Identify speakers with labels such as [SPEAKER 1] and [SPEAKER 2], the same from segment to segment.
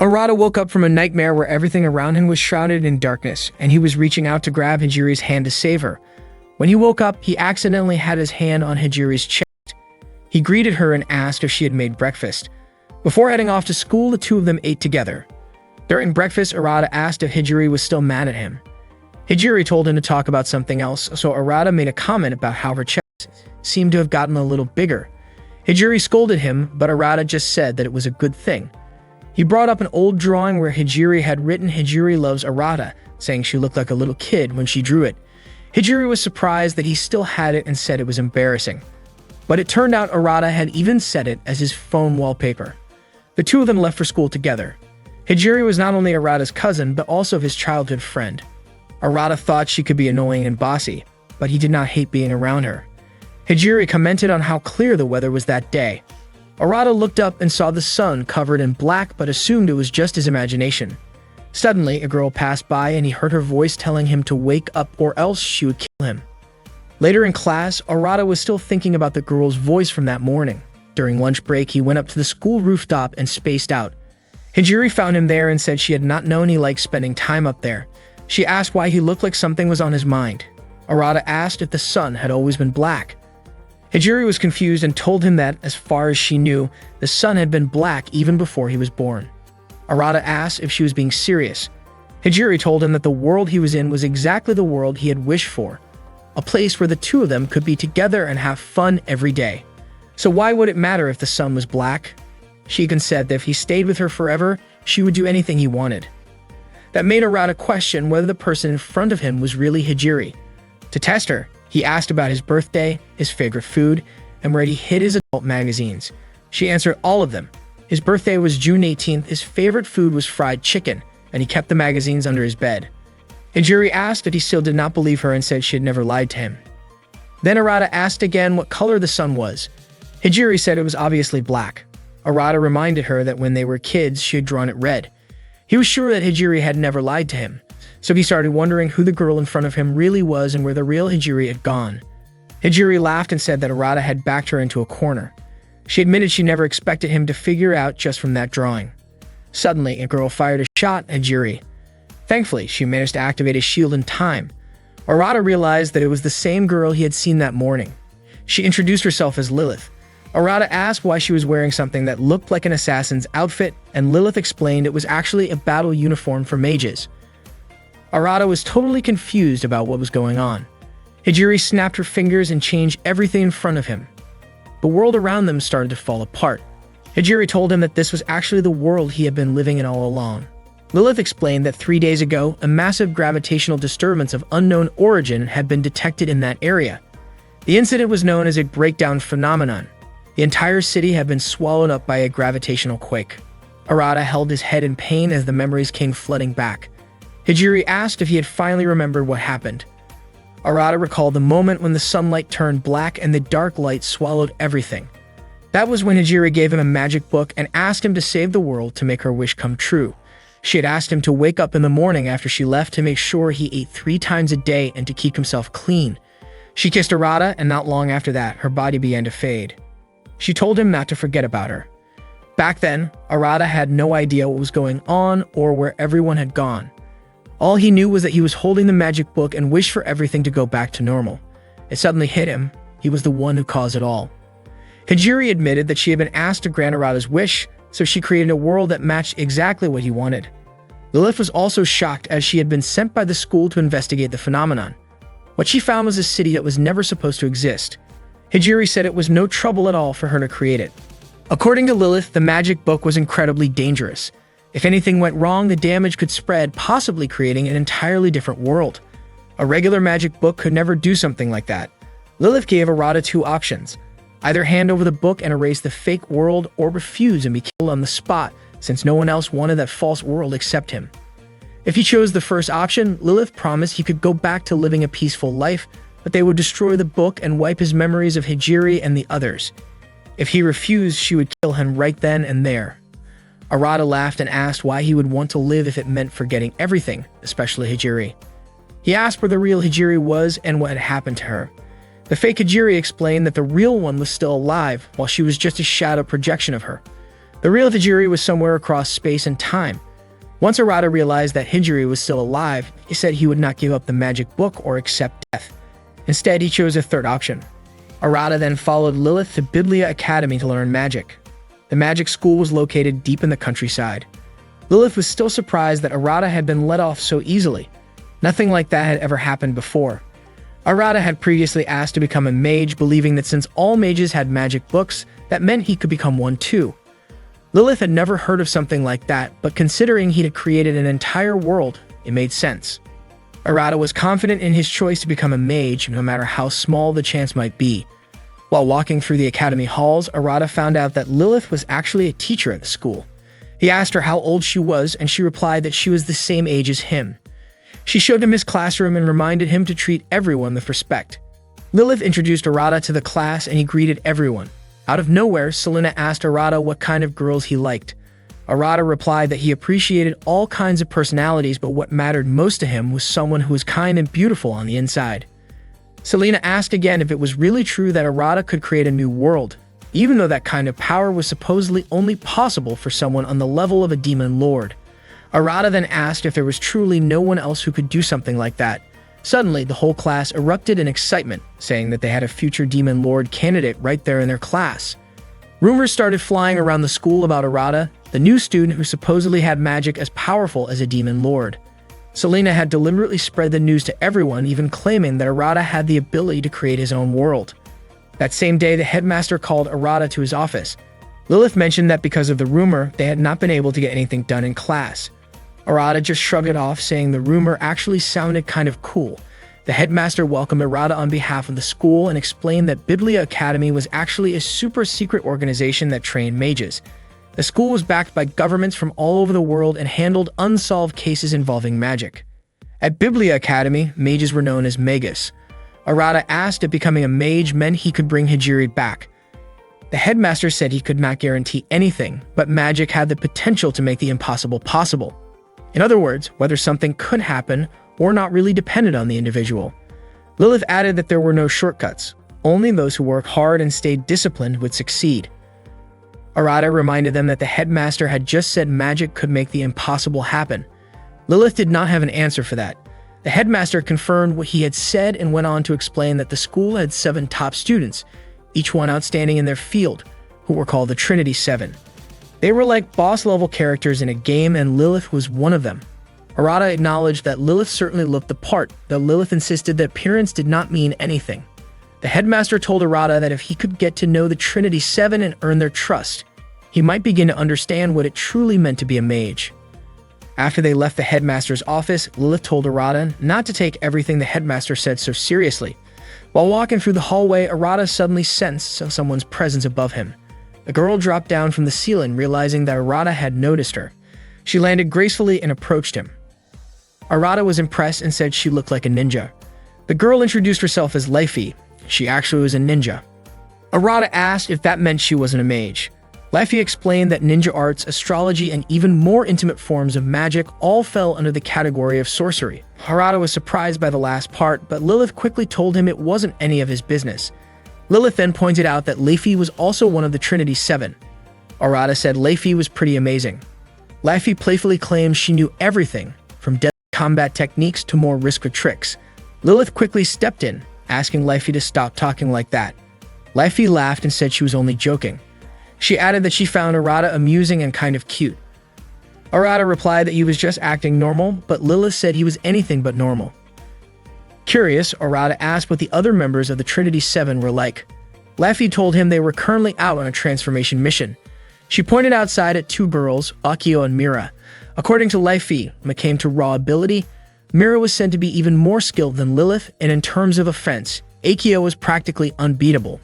[SPEAKER 1] Arata woke up from a nightmare where everything around him was shrouded in darkness, and he was reaching out to grab Hijiri's hand to save her. When he woke up, he accidentally had his hand on Hijiri's chest. He greeted her and asked if she had made breakfast. Before heading off to school, the two of them ate together. During breakfast, Arata asked if Hijiri was still mad at him. Hijiri told him to talk about something else, so Arata made a comment about how her chest seemed to have gotten a little bigger. Hijiri scolded him, but Arata just said that it was a good thing. He brought up an old drawing where Hijiri had written "Hijiri loves Arata," saying she looked like a little kid when she drew it. Hijiri was surprised that he still had it and said it was embarrassing. But it turned out Arata had even set it as his phone wallpaper. The two of them left for school together. Hijiri was not only Arata's cousin, but also his childhood friend. Arata thought she could be annoying and bossy, but he did not hate being around her. Hijiri commented on how clear the weather was that day. Arata looked up and saw the sun covered in black, but assumed it was just his imagination. Suddenly, a girl passed by and he heard her voice telling him to wake up or else she would kill him. Later in class, Arata was still thinking about the girl's voice from that morning. During lunch break, he went up to the school rooftop and spaced out. Hijiri found him there and said she had not known he liked spending time up there. She asked why he looked like something was on his mind. Arata asked if the sun had always been black. Hijiri was confused and told him that, as far as she knew, the sun had been black even before he was born. Arata asked if she was being serious. Hijiri told him that the world he was in was exactly the world he had wished for, a place where the two of them could be together and have fun every day. So why would it matter if the sun was black? She even said that if he stayed with her forever, she would do anything he wanted. That made Arata question whether the person in front of him was really Hijiri. To test her, he asked about his birthday, his favorite food, and where he hid his adult magazines. She answered all of them. His birthday was June 18th, his favorite food was fried chicken, and he kept the magazines under his bed. Hijiri asked if he still did not believe her and said she had never lied to him. Then Arata asked again what color the sun was. Hijiri said it was obviously black. Arata reminded her that when they were kids, she had drawn it red. He was sure that Hijiri had never lied to him, so he started wondering who the girl in front of him really was and where the real Hijiri had gone. Hijiri laughed and said that Arata had backed her into a corner. She admitted she never expected him to figure out just from that drawing. Suddenly, a girl fired a shot at Hijiri. Thankfully, she managed to activate his shield in time. Arata realized that it was the same girl he had seen that morning. She introduced herself as Lilith. Arata asked why she was wearing something that looked like an assassin's outfit, and Lilith explained it was actually a battle uniform for mages. Arata was totally confused about what was going on. Hijiri snapped her fingers and changed everything in front of him. The world around them started to fall apart. Hijiri told him that this was actually the world he had been living in all along. Lilith explained that 3 days ago, a massive gravitational disturbance of unknown origin had been detected in that area. The incident was known as a breakdown phenomenon. The entire city had been swallowed up by a gravitational quake. Arata held his head in pain as the memories came flooding back. Hijiri asked if he had finally remembered what happened. Arata recalled the moment when the sunlight turned black and the dark light swallowed everything. That was when Hijiri gave him a magic book and asked him to save the world to make her wish come true. She had asked him to wake up in the morning after she left to make sure he ate 3 times a day and to keep himself clean. She kissed Arata, and not long after that, her body began to fade. She told him not to forget about her. Back then, Arata had no idea what was going on or where everyone had gone. All he knew was that he was holding the magic book and wished for everything to go back to normal. It suddenly hit him. He was the one who caused it all. Hijiri admitted that she had been asked to grant Arata's wish, so she created a world that matched exactly what he wanted. Lilith was also shocked as she had been sent by the school to investigate the phenomenon. What she found was a city that was never supposed to exist. Hijiri said it was no trouble at all for her to create it. According to Lilith, the magic book was incredibly dangerous. If anything went wrong, the damage could spread, possibly creating an entirely different world. A regular magic book could never do something like that. Lilith gave Arata 2 options: either hand over the book and erase the fake world, or refuse and be killed on the spot, since no one else wanted that false world except him. If he chose the first option, Lilith promised he could go back to living a peaceful life, but they would destroy the book and wipe his memories of Hijiri and the others. If he refused, she would kill him right then and there. Arata laughed and asked why he would want to live if it meant forgetting everything, especially Hijiri. He asked where the real Hijiri was and what had happened to her. The fake Hijiri explained that the real one was still alive, while she was just a shadow projection of her. The real Hijiri was somewhere across space and time. Once Arata realized that Hijiri was still alive, he said he would not give up the magic book or accept death. Instead, he chose a third option. Arata then followed Lilith to Biblia Academy to learn magic. The magic school was located deep in the countryside. Lilith was still surprised that Arata had been let off so easily. Nothing like that had ever happened before. Arata had previously asked to become a mage, believing that since all mages had magic books, that meant he could become one too. Lilith had never heard of something like that, but considering he had created an entire world, it made sense. Arata was confident in his choice to become a mage, no matter how small the chance might be. While walking through the academy halls, Arata found out that Lilith was actually a teacher at the school. He asked her how old she was, and she replied that she was the same age as him. She showed him his classroom and reminded him to treat everyone with respect. Lilith introduced Arata to the class and he greeted everyone. Out of nowhere, Selena asked Arata what kind of girls he liked. Arata replied that he appreciated all kinds of personalities, but what mattered most to him was someone who was kind and beautiful on the inside. Selena asked again if it was really true that Arata could create a new world, even though that kind of power was supposedly only possible for someone on the level of a demon lord. Arata then asked if there was truly no one else who could do something like that. Suddenly, the whole class erupted in excitement, saying that they had a future demon lord candidate right there in their class. Rumors started flying around the school about Arata, the new student who supposedly had magic as powerful as a demon lord. Selena had deliberately spread the news to everyone, even claiming that Arata had the ability to create his own world. That same day, the headmaster called Arata to his office. Lilith mentioned that because of the rumor, they had not been able to get anything done in class. Arata just shrugged it off, saying the rumor actually sounded kind of cool. The headmaster welcomed Arata on behalf of the school and explained that Biblia Academy was actually a super-secret organization that trained mages. The school was backed by governments from all over the world and handled unsolved cases involving magic. At Biblia Academy, mages were known as magus. Arata asked if becoming a mage meant he could bring Hijiri back. The headmaster said he could not guarantee anything, but magic had the potential to make the impossible possible. In other words, whether something could happen or not really depended on the individual. Lilith added that there were no shortcuts. Only those who work hard and stayed disciplined would succeed. Arata reminded them that the headmaster had just said magic could make the impossible happen. Lilith did not have an answer for that. The headmaster confirmed what he had said and went on to explain that the school had 7 top students, each one outstanding in their field, who were called the Trinity 7. They were like boss-level characters in a game, and Lilith was one of them. Arata acknowledged that Lilith certainly looked the part, though Lilith insisted that appearance did not mean anything. The headmaster told Arata that if he could get to know the Trinity 7 and earn their trust, he might begin to understand what it truly meant to be a mage. After they left the headmaster's office, Lilith told Arata not to take everything the headmaster said so seriously. While walking through the hallway, Arata suddenly sensed someone's presence above him. The girl dropped down from the ceiling, realizing that Arata had noticed her. She landed gracefully and approached him. Arata was impressed and said she looked like a ninja. The girl introduced herself as Leifi. She actually was a ninja. Arata asked if that meant she wasn't a mage. Leifi explained that ninja arts, astrology, and even more intimate forms of magic all fell under the category of sorcery. Arata was surprised by the last part, but Lilith quickly told him it wasn't any of his business. Lilith then pointed out that Leifi was also one of the Trinity 7. Arata said Leifi was pretty amazing. Leifi playfully claimed she knew everything, from deadly combat techniques to more risky tricks. Lilith quickly stepped in, asking Leifi to stop talking like that. Leifi laughed and said she was only joking. She added that she found Arata amusing and kind of cute. Arata replied that he was just acting normal, but Lilith said he was anything but normal. Curious, Arata asked what the other members of the Trinity 7 were like. Leifi told him they were currently out on a transformation mission. She pointed outside at 2 girls, Akio and Mira. According to Leifi, when it came to raw ability, Mira was said to be even more skilled than Lilith, and in terms of offense, Akio was practically unbeatable.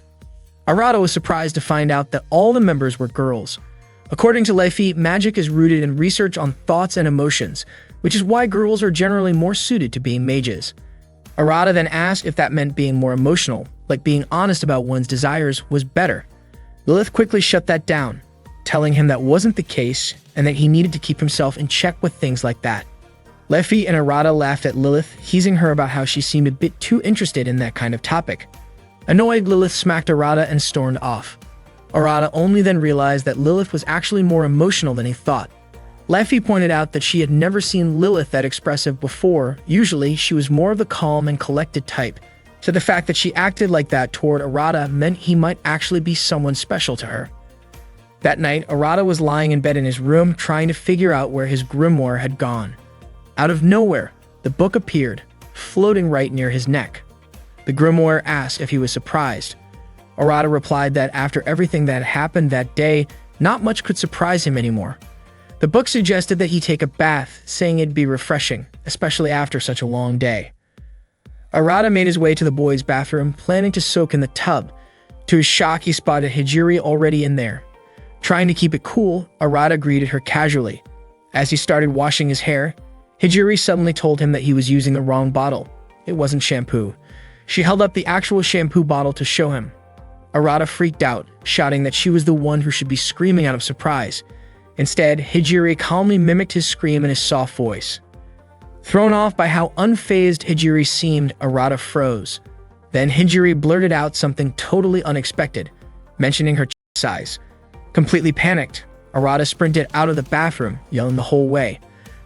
[SPEAKER 1] Arata was surprised to find out that all the members were girls. According to Leifi, magic is rooted in research on thoughts and emotions, which is why girls are generally more suited to being mages. Arata then asked if that meant being more emotional, like being honest about one's desires, was better. Lilith quickly shut that down, telling him that wasn't the case and that he needed to keep himself in check with things like that. Leifi and Arata laughed at Lilith, teasing her about how she seemed a bit too interested in that kind of topic. Annoyed, Lilith smacked Arata and stormed off. Arata only then realized that Lilith was actually more emotional than he thought. Leffy pointed out that she had never seen Lilith that expressive before. Usually, she was more of the calm and collected type. So the fact that she acted like that toward Arata meant he might actually be someone special to her. That night, Arata was lying in bed in his room trying to figure out where his grimoire had gone. Out of nowhere, the book appeared, floating right near his neck. The grimoire asked if he was surprised. Arata replied that after everything that happened that day, not much could surprise him anymore. The book suggested that he take a bath, saying it'd be refreshing, especially after such a long day. Arata made his way to the boys' bathroom, planning to soak in the tub. To his shock, he spotted Hijiri already in there. Trying to keep it cool, Arata greeted her casually. As he started washing his hair, Hijiri suddenly told him that he was using the wrong bottle. It wasn't shampoo. She held up the actual shampoo bottle to show him. Arata freaked out, shouting that she was the one who should be screaming out of surprise. Instead, Hijiri calmly mimicked his scream in his soft voice. Thrown off by how unfazed Hijiri seemed, Arata froze. Then Hijiri blurted out something totally unexpected, mentioning her size. Completely panicked, Arata sprinted out of the bathroom, yelling the whole way.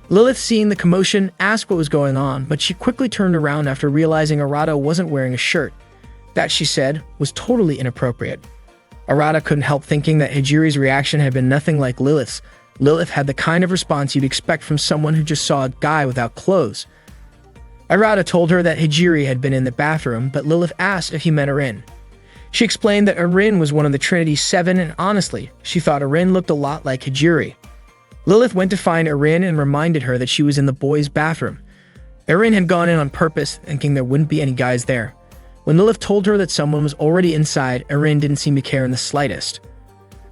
[SPEAKER 1] Lilith, seeing the commotion, asked what was going on, but she quickly turned around after realizing Arata wasn't wearing a shirt. That, she said, was totally inappropriate. Arata couldn't help thinking that Hijiri's reaction had been nothing like Lilith's. Lilith had the kind of response you'd expect from someone who just saw a guy without clothes. Arata told her that Hijiri had been in the bathroom, but Lilith asked if he met Erin. She explained that Erin was one of the Trinity Seven, and honestly, she thought Erin looked a lot like Hijiri. Lilith went to find Erin and reminded her that she was in the boys' bathroom. Erin had gone in on purpose, thinking there wouldn't be any guys there. When Lilith told her that someone was already inside, Erin didn't seem to care in the slightest.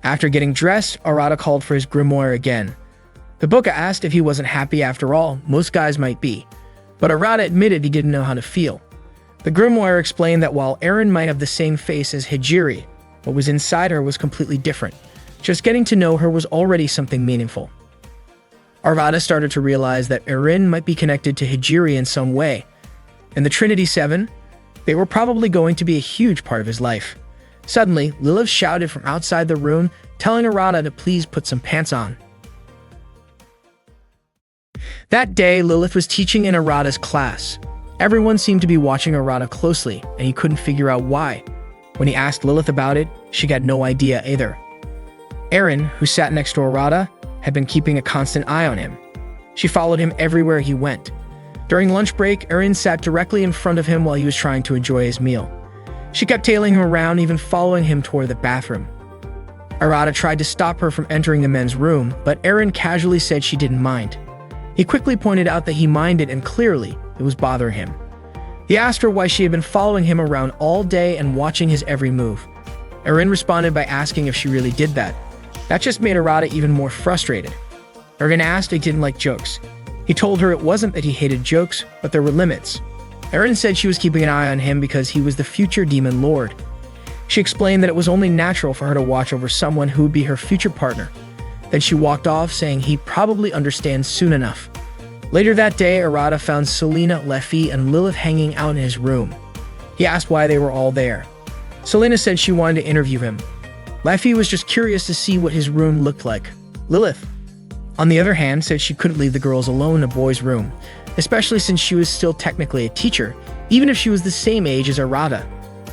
[SPEAKER 1] After getting dressed, Arata called for his grimoire again. The book asked if he wasn't happy after all. Most guys might be. But Arata admitted he didn't know how to feel. The grimoire explained that while Erin might have the same face as Hijiri, what was inside her was completely different. Just getting to know her was already something meaningful. Arata started to realize that Erin might be connected to Hijiri in some way. And the Trinity Seven, they were probably going to be a huge part of his life. Suddenly, Lilith shouted from outside the room, telling Arata to please put some pants on. That day, Lilith was teaching in Arata's class. Everyone seemed to be watching Arata closely, and he couldn't figure out why. When he asked Lilith about it, she got no idea either. Erin, who sat next to Arata, had been keeping a constant eye on him. She followed him everywhere he went. During lunch break, Erin sat directly in front of him while he was trying to enjoy his meal. She kept tailing him around, even following him toward the bathroom. Arata tried to stop her from entering the men's room, but Erin casually said she didn't mind. He quickly pointed out that he minded, and clearly, it was bothering him. He asked her why she had been following him around all day and watching his every move. Erin responded by asking if she really did that. That just made Arata even more frustrated. Erin asked if he didn't like jokes. He told her it wasn't that he hated jokes, but there were limits. Erin said she was keeping an eye on him because he was the future Demon Lord. She explained that it was only natural for her to watch over someone who would be her future partner. Then she walked off, saying he'd probably understand soon enough. Later that day, Arata found Selena, Leffy, and Lilith hanging out in his room. He asked why they were all there. Selena said she wanted to interview him. Leffy was just curious to see what his room looked like. Lilith, on the other hand, said she couldn't leave the girls alone in a boy's room, especially since she was still technically a teacher, even if she was the same age as Arata.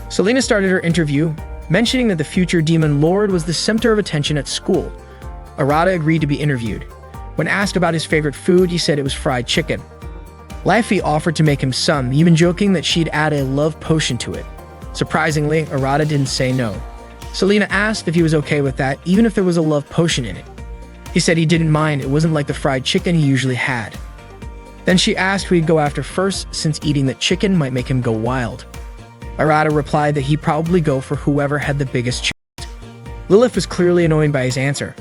[SPEAKER 1] Selena started her interview, mentioning that the future Demon Lord was the center of attention at school. Arata agreed to be interviewed. When asked about his favorite food, he said it was fried chicken. Leffy offered to make him some, even joking that she'd add a love potion to it. Surprisingly, Arata didn't say no. Selena asked if he was okay with that, even if there was a love potion in it. He said he didn't mind, it wasn't like the fried chicken he usually had. Then she asked who he'd go after first, since eating that chicken might make him go wild. Arata replied that he'd probably go for whoever had the biggest chest. Lilith was clearly annoyed by his answer.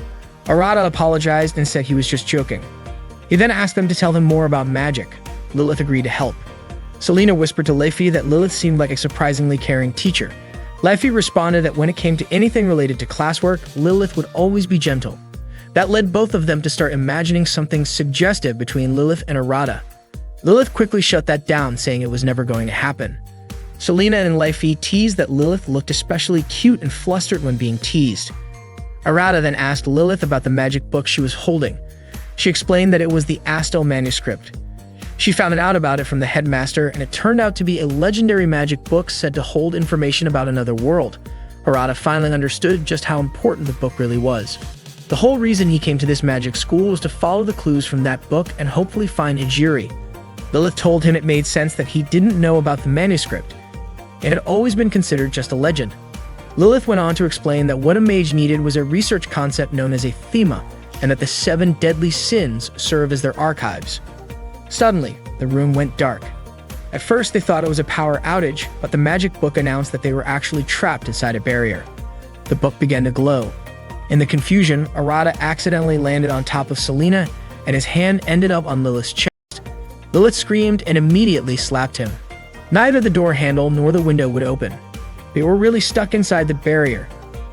[SPEAKER 1] Arata apologized and said he was just joking. He then asked them to tell him more about magic. Lilith agreed to help. Selena whispered to Leffy that Lilith seemed like a surprisingly caring teacher. Leffy responded that when it came to anything related to classwork, Lilith would always be gentle. That led both of them to start imagining something suggestive between Lilith and Arata. Lilith quickly shut that down, saying it was never going to happen. Selena and Leifi teased that Lilith looked especially cute and flustered when being teased. Arata then asked Lilith about the magic book she was holding. She explained that it was the Astel manuscript. She found out about it from the headmaster, and it turned out to be a legendary magic book said to hold information about another world. Arata finally understood just how important the book really was. The whole reason he came to this magic school was to follow the clues from that book and hopefully find Hijiri. Lilith told him it made sense that he didn't know about the manuscript. It had always been considered just a legend. Lilith went on to explain that what a mage needed was a research concept known as a thema, and that the 7 deadly sins serve as their archives. Suddenly, the room went dark. At first, they thought it was a power outage, but the magic book announced that they were actually trapped inside a barrier. The book began to glow. In the confusion, Arata accidentally landed on top of Selena, and his hand ended up on Lilith's chest. Lilith screamed and immediately slapped him. Neither the door handle nor the window would open. They were really stuck inside the barrier,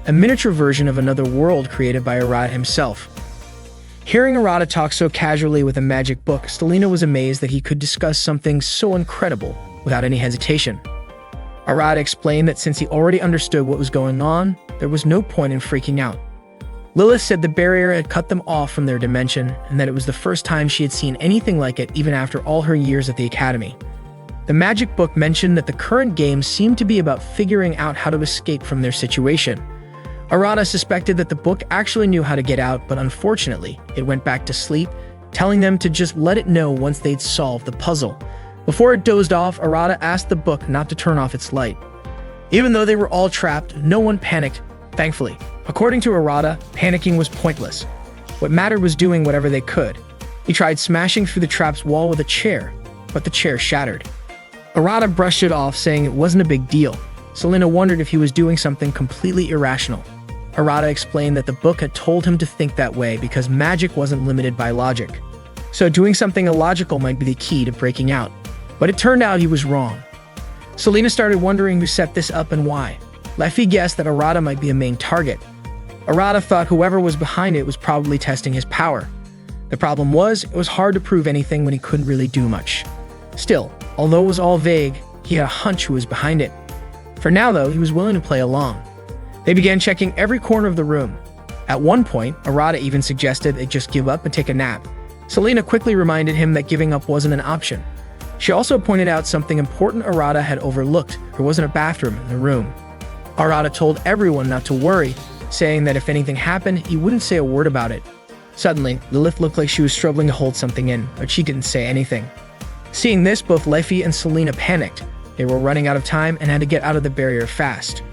[SPEAKER 1] a miniature version of another world created by Arata himself. Hearing Arata talk so casually with a magic book, Selena was amazed that he could discuss something so incredible without any hesitation. Arata explained that since he already understood what was going on, there was no point in freaking out. Lilith said the barrier had cut them off from their dimension, and that it was the first time she had seen anything like it even after all her years at the academy. The magic book mentioned that the current game seemed to be about figuring out how to escape from their situation. Arata suspected that the book actually knew how to get out, but unfortunately, it went back to sleep, telling them to just let it know once they'd solved the puzzle. Before it dozed off, Arata asked the book not to turn off its light. Even though they were all trapped, no one panicked, thankfully. According to Arata, panicking was pointless. What mattered was doing whatever they could. He tried smashing through the trap's wall with a chair, but the chair shattered. Arata brushed it off, saying it wasn't a big deal. Selena wondered if he was doing something completely irrational. Arata explained that the book had told him to think that way because magic wasn't limited by logic. So doing something illogical might be the key to breaking out. But it turned out he was wrong. Selena started wondering who set this up and why. Leifi guessed that Arata might be a main target. Arata thought whoever was behind it was probably testing his power. The problem was, it was hard to prove anything when he couldn't really do much. Still, although it was all vague, he had a hunch who was behind it. For now, though, he was willing to play along. They began checking every corner of the room. At one point, Arata even suggested they just give up and take a nap. Selena quickly reminded him that giving up wasn't an option. She also pointed out something important Arata had overlooked. There wasn't a bathroom in the room. Arata told everyone not to worry, saying that if anything happened, he wouldn't say a word about it. Suddenly, Lilith looked like she was struggling to hold something in, but she didn't say anything. Seeing this, both Leifi and Selena panicked. They were running out of time and had to get out of the barrier fast.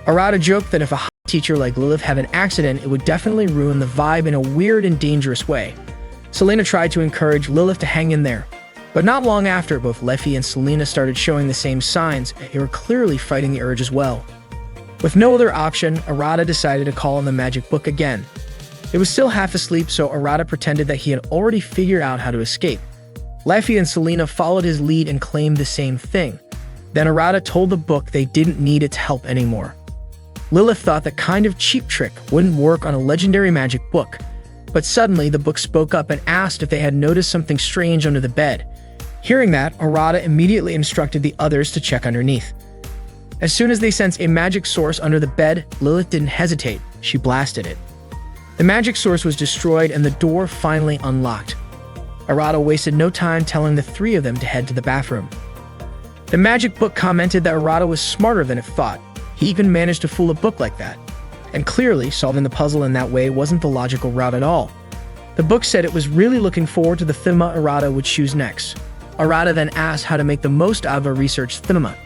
[SPEAKER 1] Arata joked that if a hot teacher like Lilith had an accident, it would definitely ruin the vibe in a weird and dangerous way. Selena tried to encourage Lilith to hang in there. But not long after, both Leifi and Selena started showing the same signs. They were clearly fighting the urge as well. With no other option, Arata decided to call on the magic book again. It was still half asleep, so Arata pretended that he had already figured out how to escape. Leifi and Selena followed his lead and claimed the same thing. Then Arata told the book they didn't need its help anymore. Lilith thought that kind of cheap trick wouldn't work on a legendary magic book. But suddenly, the book spoke up and asked if they had noticed something strange under the bed. Hearing that, Arata immediately instructed the others to check underneath. As soon as they sensed a magic source under the bed, Lilith didn't hesitate. She blasted it. The magic source was destroyed and the door finally unlocked. Arata wasted no time telling the 3 of them to head to the bathroom. The magic book commented that Arata was smarter than it thought. He even managed to fool a book like that. And clearly, solving the puzzle in that way wasn't the logical route at all. The book said it was really looking forward to the thema Arata would choose next. Arata then asked how to make the most out of a research thema.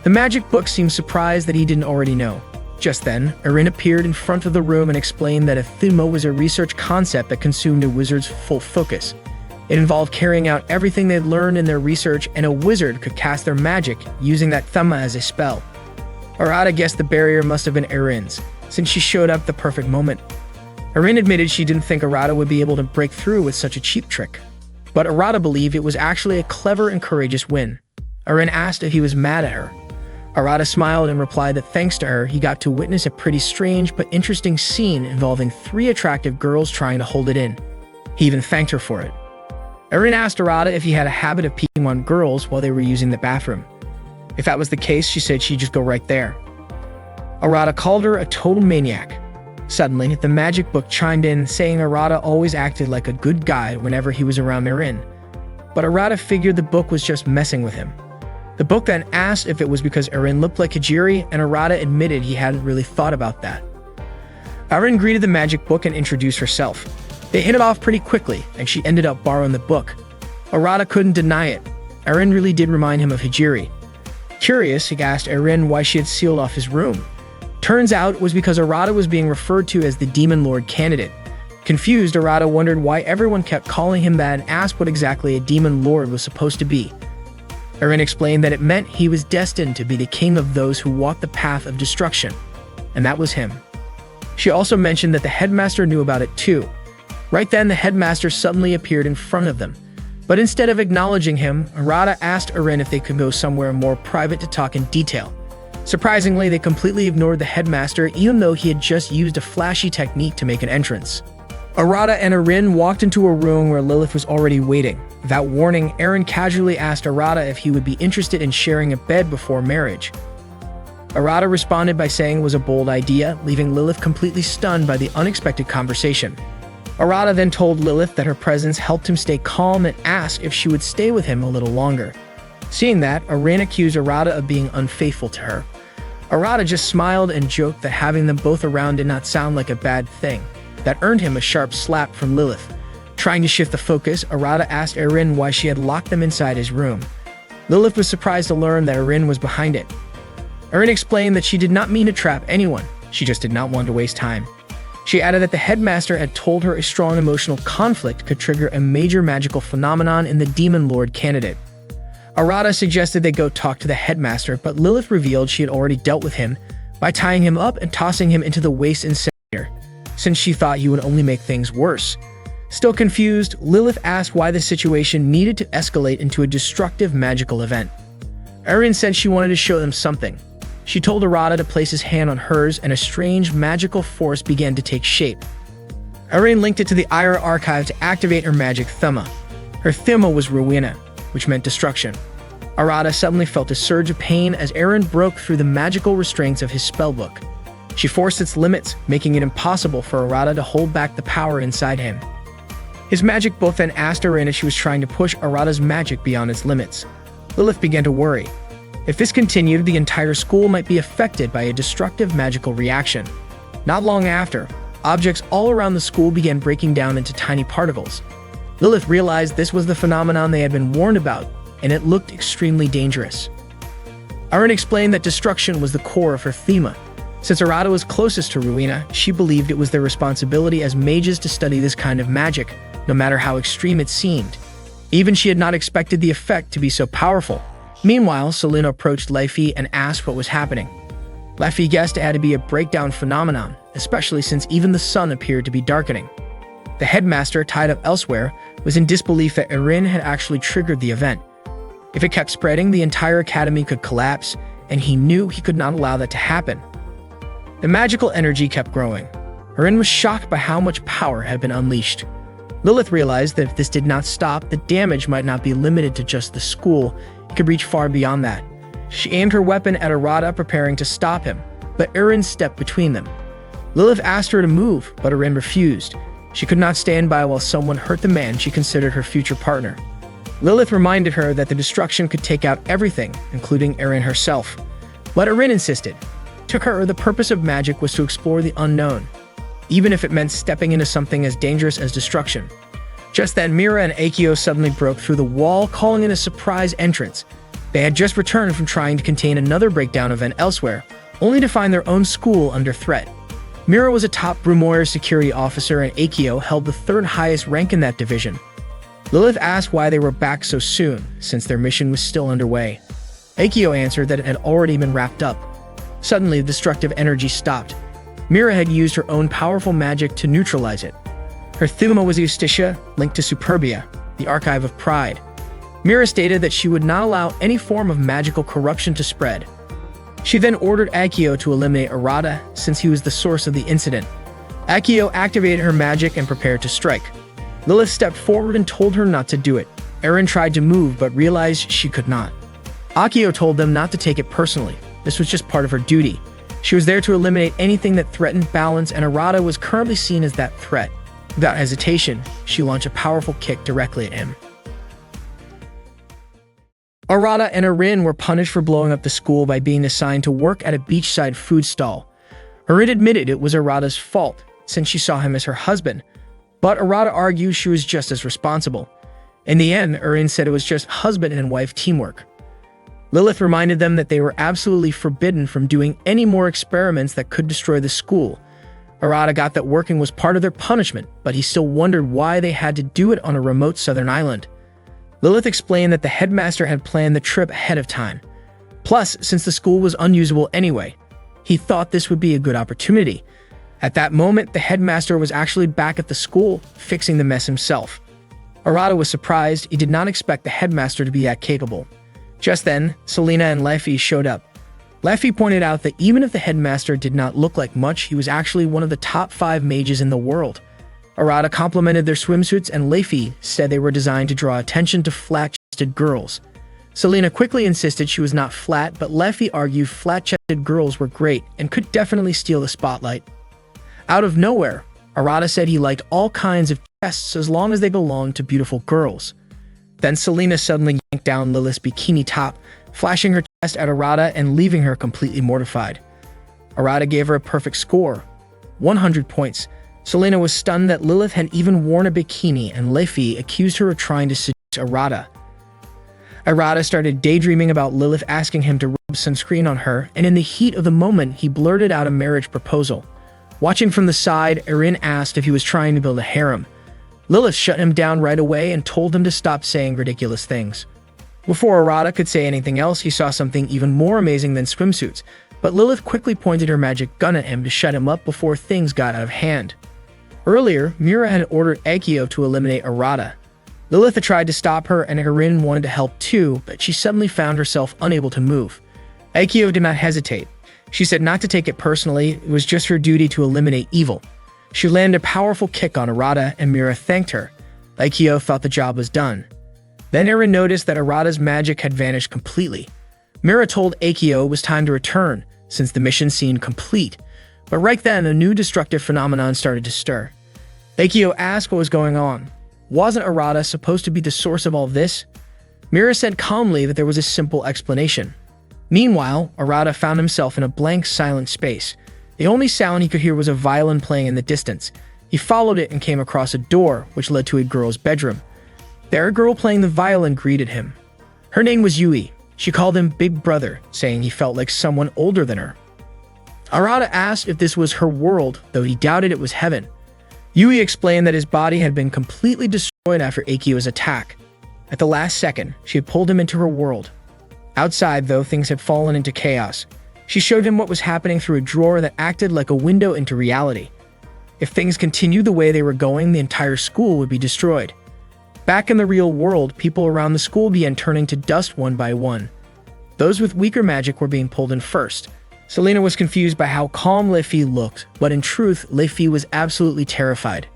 [SPEAKER 1] The magic book seemed surprised that he didn't already know. Just then, Erin appeared in front of the room and explained that a thema was a research concept that consumed a wizard's full focus. It involved carrying out everything they'd learned in their research, and a wizard could cast their magic using that thema as a spell. Arata guessed the barrier must have been Erin's, since she showed up at the perfect moment. Erin admitted she didn't think Arata would be able to break through with such a cheap trick. But Arata believed it was actually a clever and courageous win. Erin asked if he was mad at her. Arata smiled and replied that thanks to her, he got to witness a pretty strange but interesting scene involving 3 attractive girls trying to hold it in. He even thanked her for it. Erin asked Arata if he had a habit of peeking on girls while they were using the bathroom. If that was the case, she said she'd just go right there. Arata called her a total maniac. Suddenly, the magic book chimed in, saying Arata always acted like a good guy whenever he was around Erin. But Arata figured the book was just messing with him. The book then asked if it was because Erin looked like Hijiri, and Arata admitted he hadn't really thought about that. Erin greeted the magic book and introduced herself. They hit it off pretty quickly, and she ended up borrowing the book. Arata couldn't deny it. Erin really did remind him of Hijiri. Curious, he asked Erin why she had sealed off his room. Turns out it was because Arata was being referred to as the Demon Lord candidate. Confused, Arata wondered why everyone kept calling him that and asked what exactly a Demon Lord was supposed to be. Erin explained that it meant he was destined to be the king of those who walk the path of destruction, and that was him. She also mentioned that the headmaster knew about it too. Right then, the headmaster suddenly appeared in front of them. But instead of acknowledging him, Arata asked Erin if they could go somewhere more private to talk in detail. Surprisingly, they completely ignored the headmaster, even though he had just used a flashy technique to make an entrance. Arata and Erin walked into a room where Lilith was already waiting. Without warning, Erin casually asked Arata if he would be interested in sharing a bed before marriage. Arata responded by saying it was a bold idea, leaving Lilith completely stunned by the unexpected conversation. Arata then told Lilith that her presence helped him stay calm and asked if she would stay with him a little longer. Seeing that, Erin accused Arata of being unfaithful to her. Arata just smiled and joked that having them both around did not sound like a bad thing. That earned him a sharp slap from Lilith. Trying to shift the focus, Arata asked Erin why she had locked them inside his room. Lilith was surprised to learn that Erin was behind it. Erin explained that she did not mean to trap anyone, she just did not want to waste time. She added that the headmaster had told her a strong emotional conflict could trigger a major magical phenomenon in the Demon Lord candidate. Arata suggested they go talk to the headmaster, but Lilith revealed she had already dealt with him by tying him up and tossing him into the waste incinerator, since she thought he would only make things worse. Still confused, Lilith asked why the situation needed to escalate into a destructive magical event. Erin said she wanted to show them something. She told Arata to place his hand on hers, and a strange magical force began to take shape. Erin linked it to the Ira archive to activate her magic Thema. Her Thema was Rowena, which meant destruction. Arata suddenly felt a surge of pain as Erin broke through the magical restraints of his spellbook. She forced its limits, making it impossible for Arata to hold back the power inside him. His magic book then asked Erin if she was trying to push Arata's magic beyond its limits. Lilith began to worry. If this continued, the entire school might be affected by a destructive magical reaction. Not long after, objects all around the school began breaking down into tiny particles. Lilith realized this was the phenomenon they had been warned about, and it looked extremely dangerous. Erin explained that destruction was the core of her Thema. Since Arata was closest to Rowena, she believed it was their responsibility as mages to study this kind of magic, no matter how extreme it seemed. Even she had not expected the effect to be so powerful. Meanwhile, Selena approached Leffy and asked what was happening. Leffy guessed it had to be a breakdown phenomenon, especially since even the sun appeared to be darkening. The headmaster, tied up elsewhere, was in disbelief that Erin had actually triggered the event. If it kept spreading, the entire academy could collapse, and he knew he could not allow that to happen. The magical energy kept growing. Erin was shocked by how much power had been unleashed. Lilith realized that if this did not stop, the damage might not be limited to just the school, it could reach far beyond that. She aimed her weapon at Arata, preparing to stop him, but Erin stepped between them. Lilith asked her to move, but Erin refused. She could not stand by while someone hurt the man she considered her future partner. Lilith reminded her that the destruction could take out everything, including Erin herself. But Erin insisted. To her, the purpose of magic was to explore the unknown, even if it meant stepping into something as dangerous as destruction. Just then, Mira and Akio suddenly broke through the wall, calling in a surprise entrance. They had just returned from trying to contain another breakdown event elsewhere, only to find their own school under threat. Mira was a top Brumoyer security officer, and Akio held the third highest rank in that division. Lilith asked why they were back so soon, since their mission was still underway. Akio answered that it had already been wrapped up. Suddenly, the destructive energy stopped. Mira had used her own powerful magic to neutralize it. Her Thuma was Eustitia, linked to Superbia, the Archive of Pride. Mira stated that she would not allow any form of magical corruption to spread. She then ordered Akio to eliminate Arata, since he was the source of the incident. Akio activated her magic and prepared to strike. Lilith stepped forward and told her not to do it. Erin tried to move but realized she could not. Akio told them not to take it personally. This was just part of her duty. She was there to eliminate anything that threatened balance, and Arata was currently seen as that threat. Without hesitation, she launched a powerful kick directly at him. Arata and Arin were punished for blowing up the school by being assigned to work at a beachside food stall. Arin admitted it was Arata's fault, since she saw him as her husband, but Arata argued she was just as responsible. In the end, Arin said it was just husband and wife teamwork. Lilith reminded them that they were absolutely forbidden from doing any more experiments that could destroy the school. Arata got that working was part of their punishment, but he still wondered why they had to do it on a remote southern island. Lilith explained that the headmaster had planned the trip ahead of time. Plus, since the school was unusable anyway, he thought this would be a good opportunity. At that moment, the headmaster was actually back at the school, fixing the mess himself. Arata was surprised. He did not expect the headmaster to be that capable. Just then, Selena and Leffy showed up. Leffy pointed out that even if the headmaster did not look like much, he was actually one of the top 5 mages in the world. Arata complimented their swimsuits, and Leffy said they were designed to draw attention to flat-chested girls. Selena quickly insisted she was not flat, but Leffy argued flat-chested girls were great and could definitely steal the spotlight. Out of nowhere, Arata said he liked all kinds of chests as long as they belonged to beautiful girls. Then Selena suddenly yanked down Lilith's bikini top, flashing her chest at Arata and leaving her completely mortified. Arata gave her a perfect score, 100 points. Selena was stunned that Lilith had even worn a bikini, and Leffy accused her of trying to seduce Arata. Arata started daydreaming about Lilith asking him to rub sunscreen on her, and in the heat of the moment, he blurted out a marriage proposal. Watching from the side, Arin asked if he was trying to build a harem. Lilith shut him down right away and told him to stop saying ridiculous things. Before Arata could say anything else, he saw something even more amazing than swimsuits, but Lilith quickly pointed her magic gun at him to shut him up before things got out of hand. Earlier, Mira had ordered Akio to eliminate Arata. Lilith had tried to stop her, and Arin wanted to help too, but she suddenly found herself unable to move. Akio did not hesitate. She said not to take it personally, it was just her duty to eliminate evil. She landed a powerful kick on Arata, and Mira thanked her. Akio thought the job was done. Then Arin noticed that Arata's magic had vanished completely. Mira told Akio it was time to return, since the mission seemed complete. But right then, a new destructive phenomenon started to stir. Akio asked what was going on. Wasn't Arata supposed to be the source of all this? Mira said calmly that there was a simple explanation. Meanwhile, Arata found himself in a blank, silent space. The only sound he could hear was a violin playing in the distance. He followed it and came across a door, which led to a girl's bedroom. There, a girl playing the violin greeted him. Her name was Yui. She called him Big Brother, saying he felt like someone older than her. Arata asked if this was her world, though he doubted it was heaven. Yui explained that his body had been completely destroyed after Akio's attack. At the last second, she had pulled him into her world. Outside, though, things had fallen into chaos. She showed him what was happening through a drawer that acted like a window into reality. If things continued the way they were going, the entire school would be destroyed. Back in the real world, people around the school began turning to dust one by one. Those with weaker magic were being pulled in first. Selena was confused by how calm Leffy looked, but in truth, Leffy was absolutely terrified.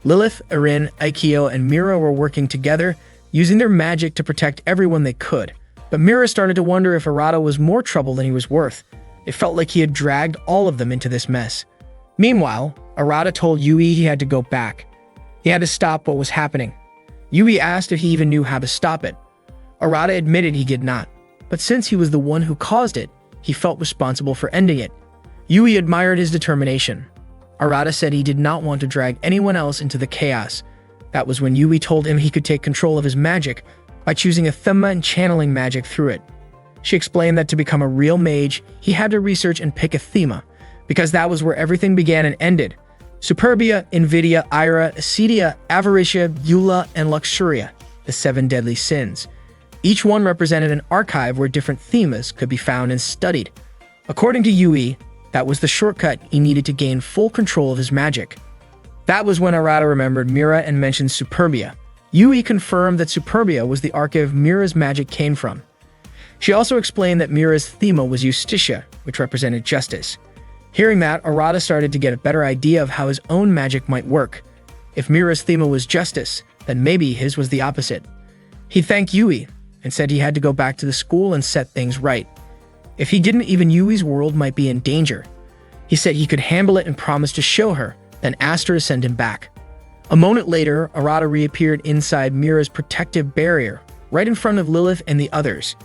[SPEAKER 1] Lilith, Arin, Akio, and Mira were working together, using their magic to protect everyone they could. But Mira started to wonder if Arata was more trouble than he was worth. It felt like he had dragged all of them into this mess. Meanwhile, Arata told Yui he had to go back. He had to stop what was happening. Yui asked if he even knew how to stop it. Arata admitted he did not, but since he was the one who caused it, he felt responsible for ending it. Yui admired his determination. Arata said he did not want to drag anyone else into the chaos. That was when Yui told him he could take control of his magic by choosing a thema and channeling magic through it. She explained that to become a real mage, he had to research and pick a thema, because that was where everything began and ended. Superbia, Invidia, Ira, Acedia, Avaricia, Eula, and Luxuria, the 7 deadly sins. Each one represented an archive where different themas could be found and studied. According to Yui, that was the shortcut he needed to gain full control of his magic. That was when Arata remembered Mira and mentioned Superbia. Yui confirmed that Superbia was the archive Mira's magic came from. She also explained that Mira's thema was Justitia, which represented justice. Hearing that, Arata started to get a better idea of how his own magic might work. If Mira's thema was justice, then maybe his was the opposite. He thanked Yui. and said he had to go back to the school and set things right. If he didn't, even Yui's world might be in danger. He said he could handle it and promised to show her, then asked her to send him back. A moment later, Arata reappeared inside Mira's protective barrier, right in front of Lilith and the others.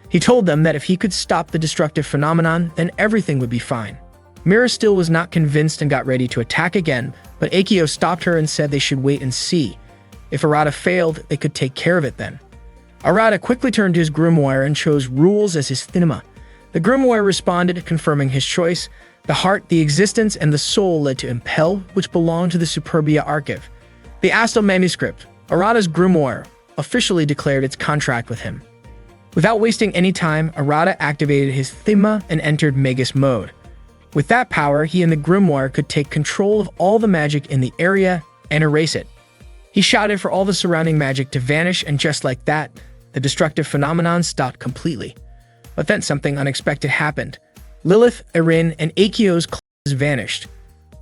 [SPEAKER 1] He told them that if he could stop the destructive phenomenon, then everything would be fine. Mira still was not convinced and got ready to attack again, but Akio stopped her and said they should wait and see. If Arata failed, they could take care of it then. Arata quickly turned to his grimoire and chose Rules as his thinema. The grimoire responded, confirming his choice. The heart, the existence, and the soul led to Impel, which belonged to the Superbia Archive. The Astal manuscript, Arata's grimoire, officially declared its contract with him. Without wasting any time, Arata activated his Thema and entered Magus mode. With that power, he and the grimoire could take control of all the magic in the area and erase it. He shouted for all the surrounding magic to vanish, and just like that, the destructive phenomenon stopped completely. But then something unexpected happened. Lilith, Erin, and Akio's clothes vanished.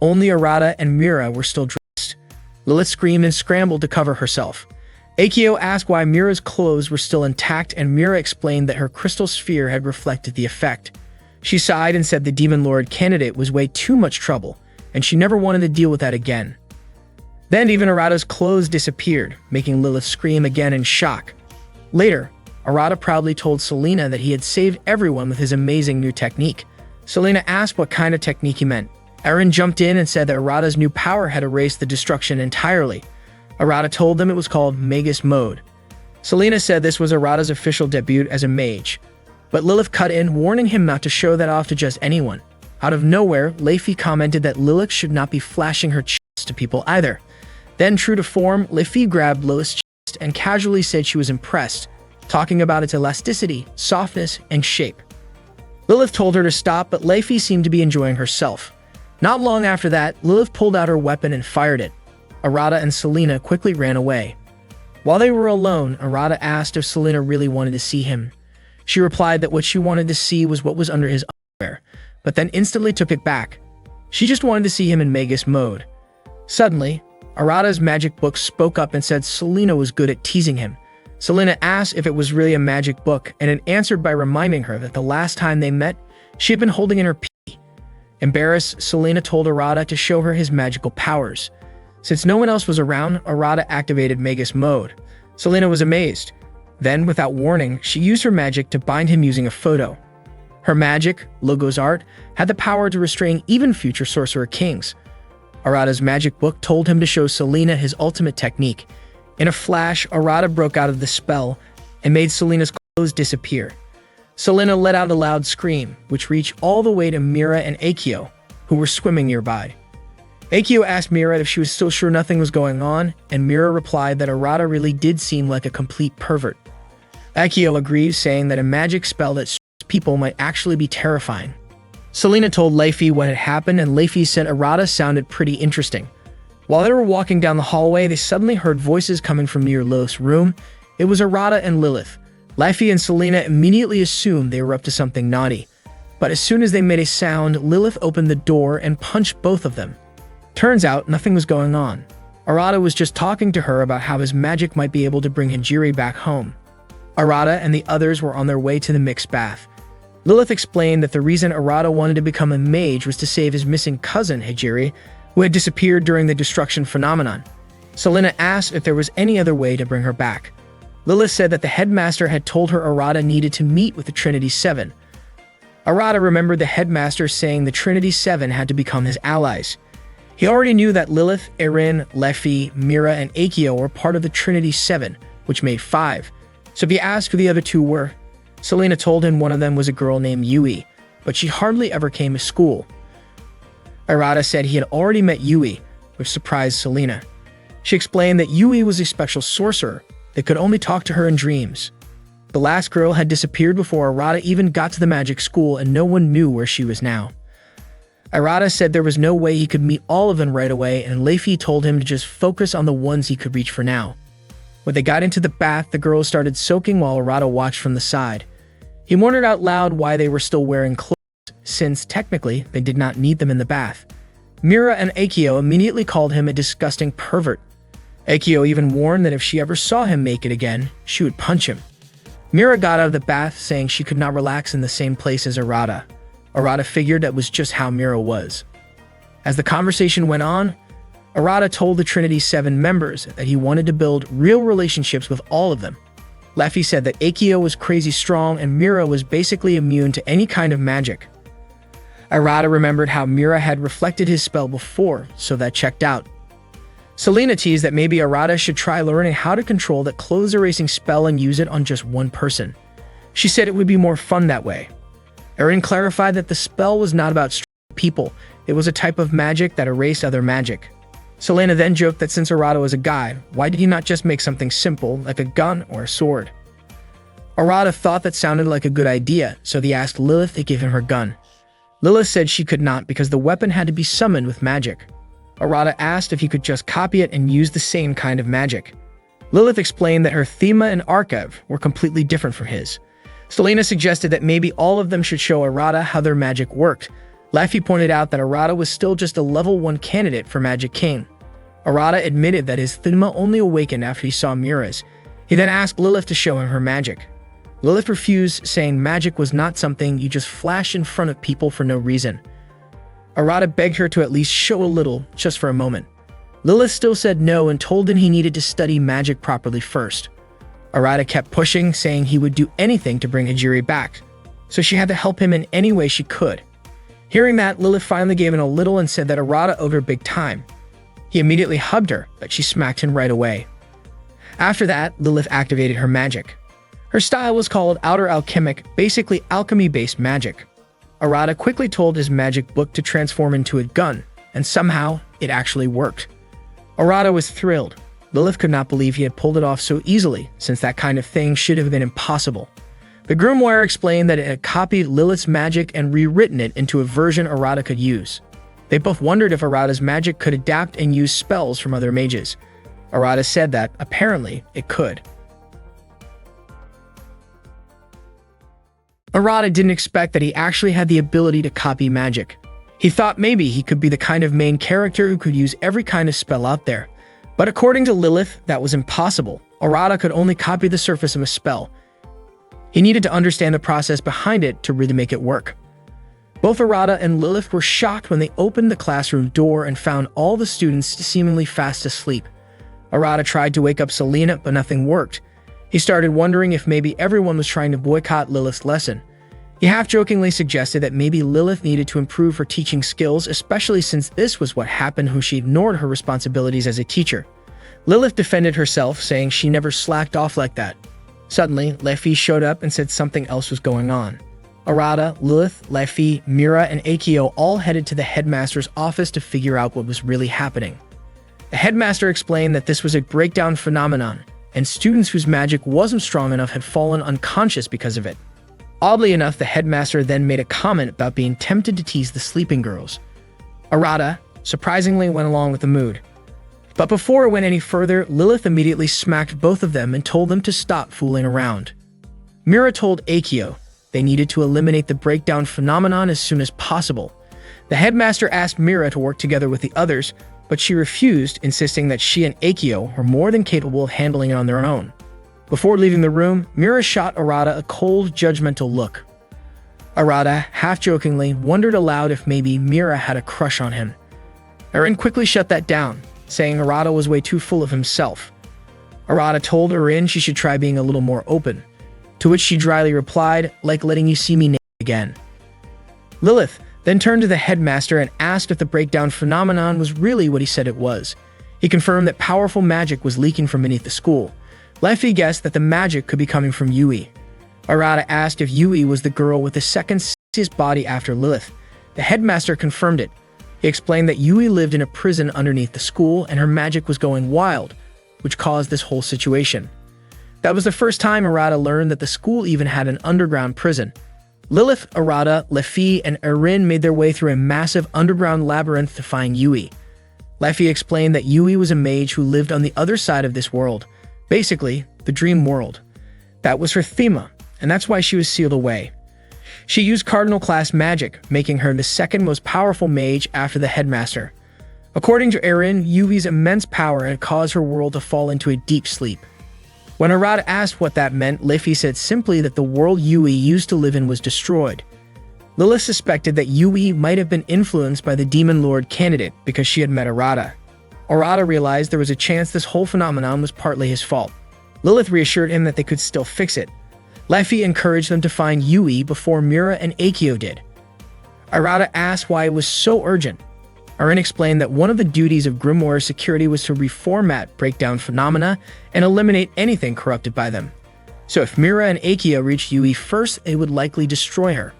[SPEAKER 1] Only Arata and Mira were still dressed. Lilith screamed and scrambled to cover herself. Akio asked why Mira's clothes were still intact, and Mira explained that her crystal sphere had reflected the effect. She sighed and said the Demon Lord candidate was way too much trouble, and she never wanted to deal with that again. Then even Arata's clothes disappeared, making Lilith scream again in shock. Later, Arata proudly told Selena that he had saved everyone with his amazing new technique. Selena asked what kind of technique he meant. Erin jumped in and said that Arata's new power had erased the destruction entirely. Arata told them it was called Magus Mode. Selena said this was Arata's official debut as a mage, but Lilith cut in, warning him not to show that off to just anyone. Out of nowhere, Leify commented that Lilith should not be flashing her chest to people either. Then, true to form, Leify grabbed Lilith's chest and casually said she was impressed, talking about its elasticity, softness, and shape. Lilith told her to stop, but Leify seemed to be enjoying herself. Not long after that, Lilith pulled out her weapon and fired it. Arata and Selena quickly ran away. While they were alone, Arata asked if Selena really wanted to see him. She replied that what she wanted to see was what was under his underwear, but then instantly took it back. She just wanted to see him in Magus mode. Suddenly, Arata's magic book spoke up and said Selena was good at teasing him. Selena asked if it was really a magic book, and it answered by reminding her that the last time they met, she had been holding in her pee. Embarrassed, Selena told Arata to show her his magical powers. Since no one else was around, Arata activated Magus mode. Selena was amazed. Then, without warning, she used her magic to bind him using a photo. Her magic, Logos Art, had the power to restrain even future Sorcerer Kings. Arata's magic book told him to show Selena his ultimate technique. In a flash, Arata broke out of the spell and made Selena's clothes disappear. Selena let out a loud scream, which reached all the way to Mira and Akio, who were swimming nearby. Akio asked Mira if she was still sure nothing was going on, and Mira replied that Arata really did seem like a complete pervert. Akio agreed, saying that a magic spell that people might actually be terrifying. Selena told Leify what had happened, and Leify said Arata sounded pretty interesting. While they were walking down the hallway, they suddenly heard voices coming from near Lilith's room. It was Arata and Lilith. Leify and Selena immediately assumed they were up to something naughty. But as soon as they made a sound, Lilith opened the door and punched both of them. Turns out, nothing was going on. Arata was just talking to her about how his magic might be able to bring Hijiri back home. Arata and the others were on their way to the mixed bath. Lilith explained that the reason Arata wanted to become a mage was to save his missing cousin, Hijiri, who had disappeared during the destruction phenomenon. Selena asked if there was any other way to bring her back. Lilith said that the headmaster had told her Arata needed to meet with the Trinity Seven. Arata remembered the headmaster saying the Trinity Seven had to become his allies. He already knew that Lilith, Erin, Leify, Mira, and Akio were part of the Trinity Seven, which made 5. So he asked who the other 2 were. Selena told him one of them was a girl named Yui, but she hardly ever came to school. Arata said he had already met Yui, which surprised Selena. She explained that Yui was a special sorcerer that could only talk to her in dreams. The last girl had disappeared before Arata even got to the magic school, and no one knew where she was now. Arata said there was no way he could meet all of them right away, and Leify told him to just focus on the ones he could reach for now. When they got into the bath, the girls started soaking while Arata watched from the side. He wondered out loud why they were still wearing clothes, since technically they did not need them in the bath. Mira and Akio immediately called him a disgusting pervert. Akio even warned that if she ever saw him naked again, she would punch him. Mira got out of the bath saying she could not relax in the same place as Arata. Arata figured that was just how Mira was. As the conversation went on, Arata told the Trinity's 7 members that he wanted to build real relationships with all of them. Leffy said that Akio was crazy strong and Mira was basically immune to any kind of magic. Arata remembered how Mira had reflected his spell before, so that checked out. Selena teased that maybe Arata should try learning how to control that clothes erasing spell and use it on just one person. She said it would be more fun that way. Erin clarified that the spell was not about strong people, it was a type of magic that erased other magic. Selena then joked that since Arata was a guy, why did he not just make something simple like a gun or a sword? Arata thought that sounded like a good idea, so he asked Lilith to give him her gun. Lilith said she could not because the weapon had to be summoned with magic. Arata asked if he could just copy it and use the same kind of magic. Lilith explained that her Thema and Archive were completely different from his. Selena suggested that maybe all of them should show Arata how their magic worked. Laffy pointed out that Arata was still just a level 1 candidate for Magic King. Arata admitted that his Thema only awakened after he saw Mira's. He then asked Lilith to show him her magic. Lilith refused, saying magic was not something you just flash in front of people for no reason. Arata begged her to at least show a little, just for a moment. Lilith still said no and told him he needed to study magic properly first. Arata kept pushing, saying he would do anything to bring Hijiri back, so she had to help him in any way she could. Hearing that, Lilith finally gave in a little and said that Arata owed her big time. He immediately hugged her, but she smacked him right away. After that, Lilith activated her magic. Her style was called Outer Alchemic, basically alchemy-based magic. Arata quickly told his magic book to transform into a gun, and somehow, it actually worked. Arata was thrilled. Lilith could not believe he had pulled it off so easily, since that kind of thing should have been impossible. The grimoire explained that it had copied Lilith's magic and rewritten it into a version Arata could use. They both wondered if Arata's magic could adapt and use spells from other mages. Arata said that, apparently, it could. Arata didn't expect that he actually had the ability to copy magic. He thought maybe he could be the kind of main character who could use every kind of spell out there. But according to Lilith, that was impossible. Arata could only copy the surface of a spell. He needed to understand the process behind it to really make it work. Both Arata and Lilith were shocked when they opened the classroom door and found all the students seemingly fast asleep. Arata tried to wake up Selena, but nothing worked. He started wondering if maybe everyone was trying to boycott Lilith's lesson. He half-jokingly suggested that maybe Lilith needed to improve her teaching skills, especially since this was what happened when she ignored her responsibilities as a teacher. Lilith defended herself, saying she never slacked off like that. Suddenly, Leffy showed up and said something else was going on. Arata, Lilith, Leffy, Mira, and Akio all headed to the headmaster's office to figure out what was really happening. The headmaster explained that this was a breakdown phenomenon, and students whose magic wasn't strong enough had fallen unconscious because of it. Oddly enough, the headmaster then made a comment about being tempted to tease the sleeping girls. Arata, surprisingly, went along with the mood. But before it went any further, Lilith immediately smacked both of them and told them to stop fooling around. Mira told Akio they needed to eliminate the breakdown phenomenon as soon as possible. The headmaster asked Mira to work together with the others, but she refused, insisting that she and Akio were more than capable of handling it on their own. Before leaving the room, Mira shot Arata a cold, judgmental look. Arata, half-jokingly, wondered aloud if maybe Mira had a crush on him. Erin quickly shut that down, saying Arata was way too full of himself. Arata told Erin she should try being a little more open, to which she dryly replied, "Like letting you see me naked again." Lilith then turned to the headmaster and asked if the breakdown phenomenon was really what he said it was. He confirmed that powerful magic was leaking from beneath the school. Leffy guessed that the magic could be coming from Yui. Arata asked if Yui was the girl with the second sexiest body after Lilith. The headmaster confirmed it. He explained that Yui lived in a prison underneath the school and her magic was going wild, which caused this whole situation. That was the first time Arata learned that the school even had an underground prison. Lilith, Arata, Leffy, and Erin made their way through a massive underground labyrinth to find Yui. Leffy explained that Yui was a mage who lived on the other side of this world, basically, the dream world. That was her Thema, and that's why she was sealed away. She used Cardinal class magic, making her the second most powerful mage after the headmaster. According to Erin, Yui's immense power had caused her world to fall into a deep sleep. When Arata asked what that meant, Leafy said simply that the world Yui used to live in was destroyed. Lilith suspected that Yui might have been influenced by the Demon Lord candidate because she had met Arata. Arata realized there was a chance this whole phenomenon was partly his fault. Lilith reassured him that they could still fix it. Leafy encouraged them to find Yui before Mira and Akio did. Arata asked why it was so urgent. Arin explained that one of the duties of Grimoire security was to reformat breakdown phenomena and eliminate anything corrupted by them. So if Mira and Akio reached Yui first, they would likely destroy her.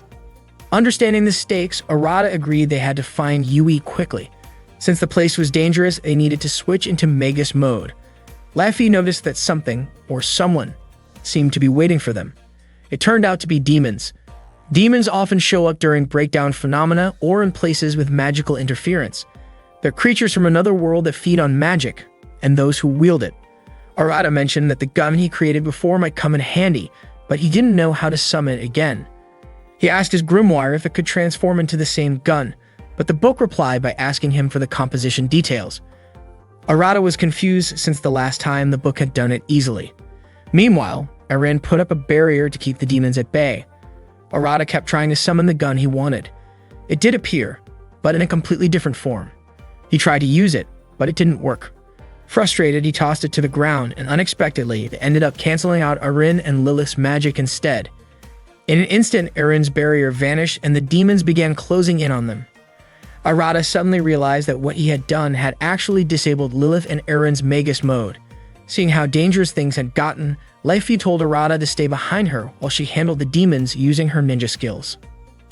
[SPEAKER 1] Understanding the stakes, Arata agreed they had to find Yui quickly. Since the place was dangerous, they needed to switch into Magus mode. Leafy noticed that something, or someone, seemed to be waiting for them. It turned out to be demons. Demons often show up during breakdown phenomena or in places with magical interference. They're creatures from another world that feed on magic, and those who wield it. Arata mentioned that the gun he created before might come in handy, but he didn't know how to summon it again. He asked his grimoire if it could transform into the same gun, but the book replied by asking him for the composition details. Arata was confused since the last time the book had done it easily. Meanwhile, Arin put up a barrier to keep the demons at bay. Arata kept trying to summon the gun he wanted. It did appear, but in a completely different form. He tried to use it, but it didn't work. Frustrated, he tossed it to the ground, and unexpectedly, it ended up canceling out Arin and Lilith's magic instead. In an instant, Arin's barrier vanished and the demons began closing in on them. Arata suddenly realized that what he had done had actually disabled Lilith and Arin's Magus mode. Seeing how dangerous things had gotten, Leafy told Arata to stay behind her while she handled the demons using her ninja skills.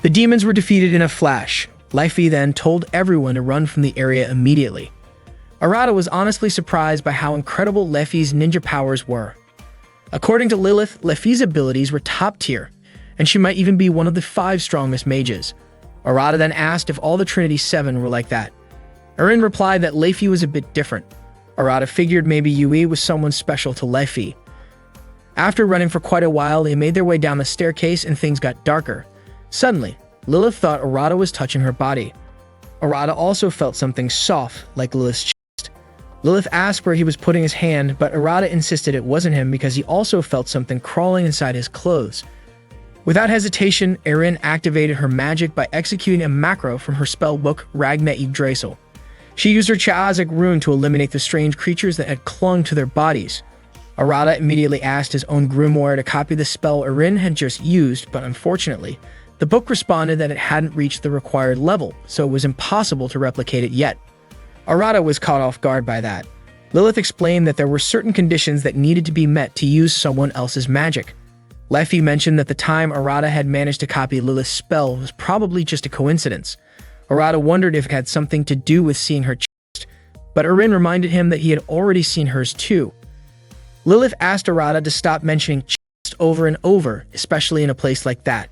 [SPEAKER 1] The demons were defeated in a flash. Leafy then told everyone to run from the area immediately. Arata was honestly surprised by how incredible Leafy's ninja powers were. According to Lilith, Leafy's abilities were top tier, and she might even be one of the 5 strongest mages. Arata then asked if all the Trinity 7 were like that. Arin replied that Leafy was a bit different. Arata figured maybe Yui was someone special to Leafy. After running for quite a while, they made their way down the staircase and things got darker. Suddenly, Lilith thought Arata was touching her body. Arata also felt something soft, like Lilith's chest. Lilith asked where he was putting his hand, but Arata insisted it wasn't him because he also felt something crawling inside his clothes. Without hesitation, Arin activated her magic by executing a macro from her spellbook, Ragna Yggdrasil. She used her Chaazic rune to eliminate the strange creatures that had clung to their bodies. Arata immediately asked his own grimoire to copy the spell Arin had just used, but unfortunately, the book responded that it hadn't reached the required level, so it was impossible to replicate it yet. Arata was caught off guard by that. Lilith explained that there were certain conditions that needed to be met to use someone else's magic. Leafy mentioned that the time Arata had managed to copy Lilith's spell was probably just a coincidence. Arata wondered if it had something to do with seeing her chest, but Arin reminded him that he had already seen hers too. Lilith asked Arata to stop mentioning chest over and over, especially in a place like that.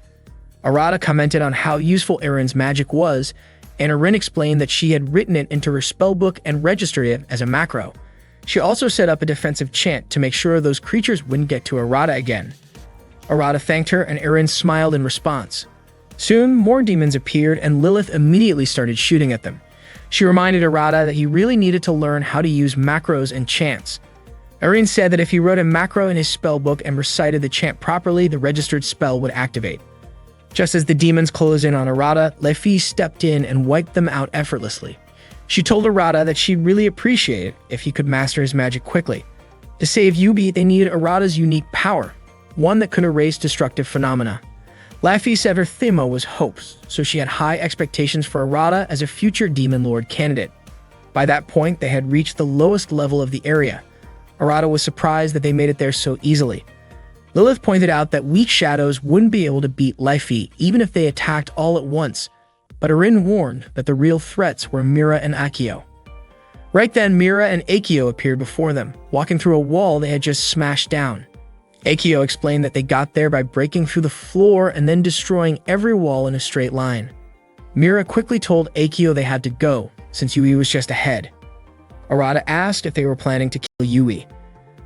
[SPEAKER 1] Arata commented on how useful Arin's magic was, and Arin explained that she had written it into her spellbook and registered it as a macro. She also set up a defensive chant to make sure those creatures wouldn't get to Arata again. Arata thanked her and Arin smiled in response. Soon, more demons appeared and Lilith immediately started shooting at them. She reminded Arata that he really needed to learn how to use macros and chants. Arin said that if he wrote a macro in his spellbook and recited the chant properly, the registered spell would activate. Just as the demons closed in on Arata, Leafy stepped in and wiped them out effortlessly. She told Arata that she'd really appreciate it if he could master his magic quickly. To save Yubi, they needed Arata's unique power, one that could erase destructive phenomena. Leafy said her Thimo was hopes, so she had high expectations for Arata as a future Demon Lord candidate. By that point, they had reached the lowest level of the area. Arata was surprised that they made it there so easily. Lilith pointed out that weak shadows wouldn't be able to beat Leafy even if they attacked all at once, but Arin warned that the real threats were Mira and Akio. Right then, Mira and Akio appeared before them, walking through a wall they had just smashed down. Akio explained that they got there by breaking through the floor and then destroying every wall in a straight line. Mira quickly told Akio they had to go, since Yui was just ahead. Arata asked if they were planning to kill Yui.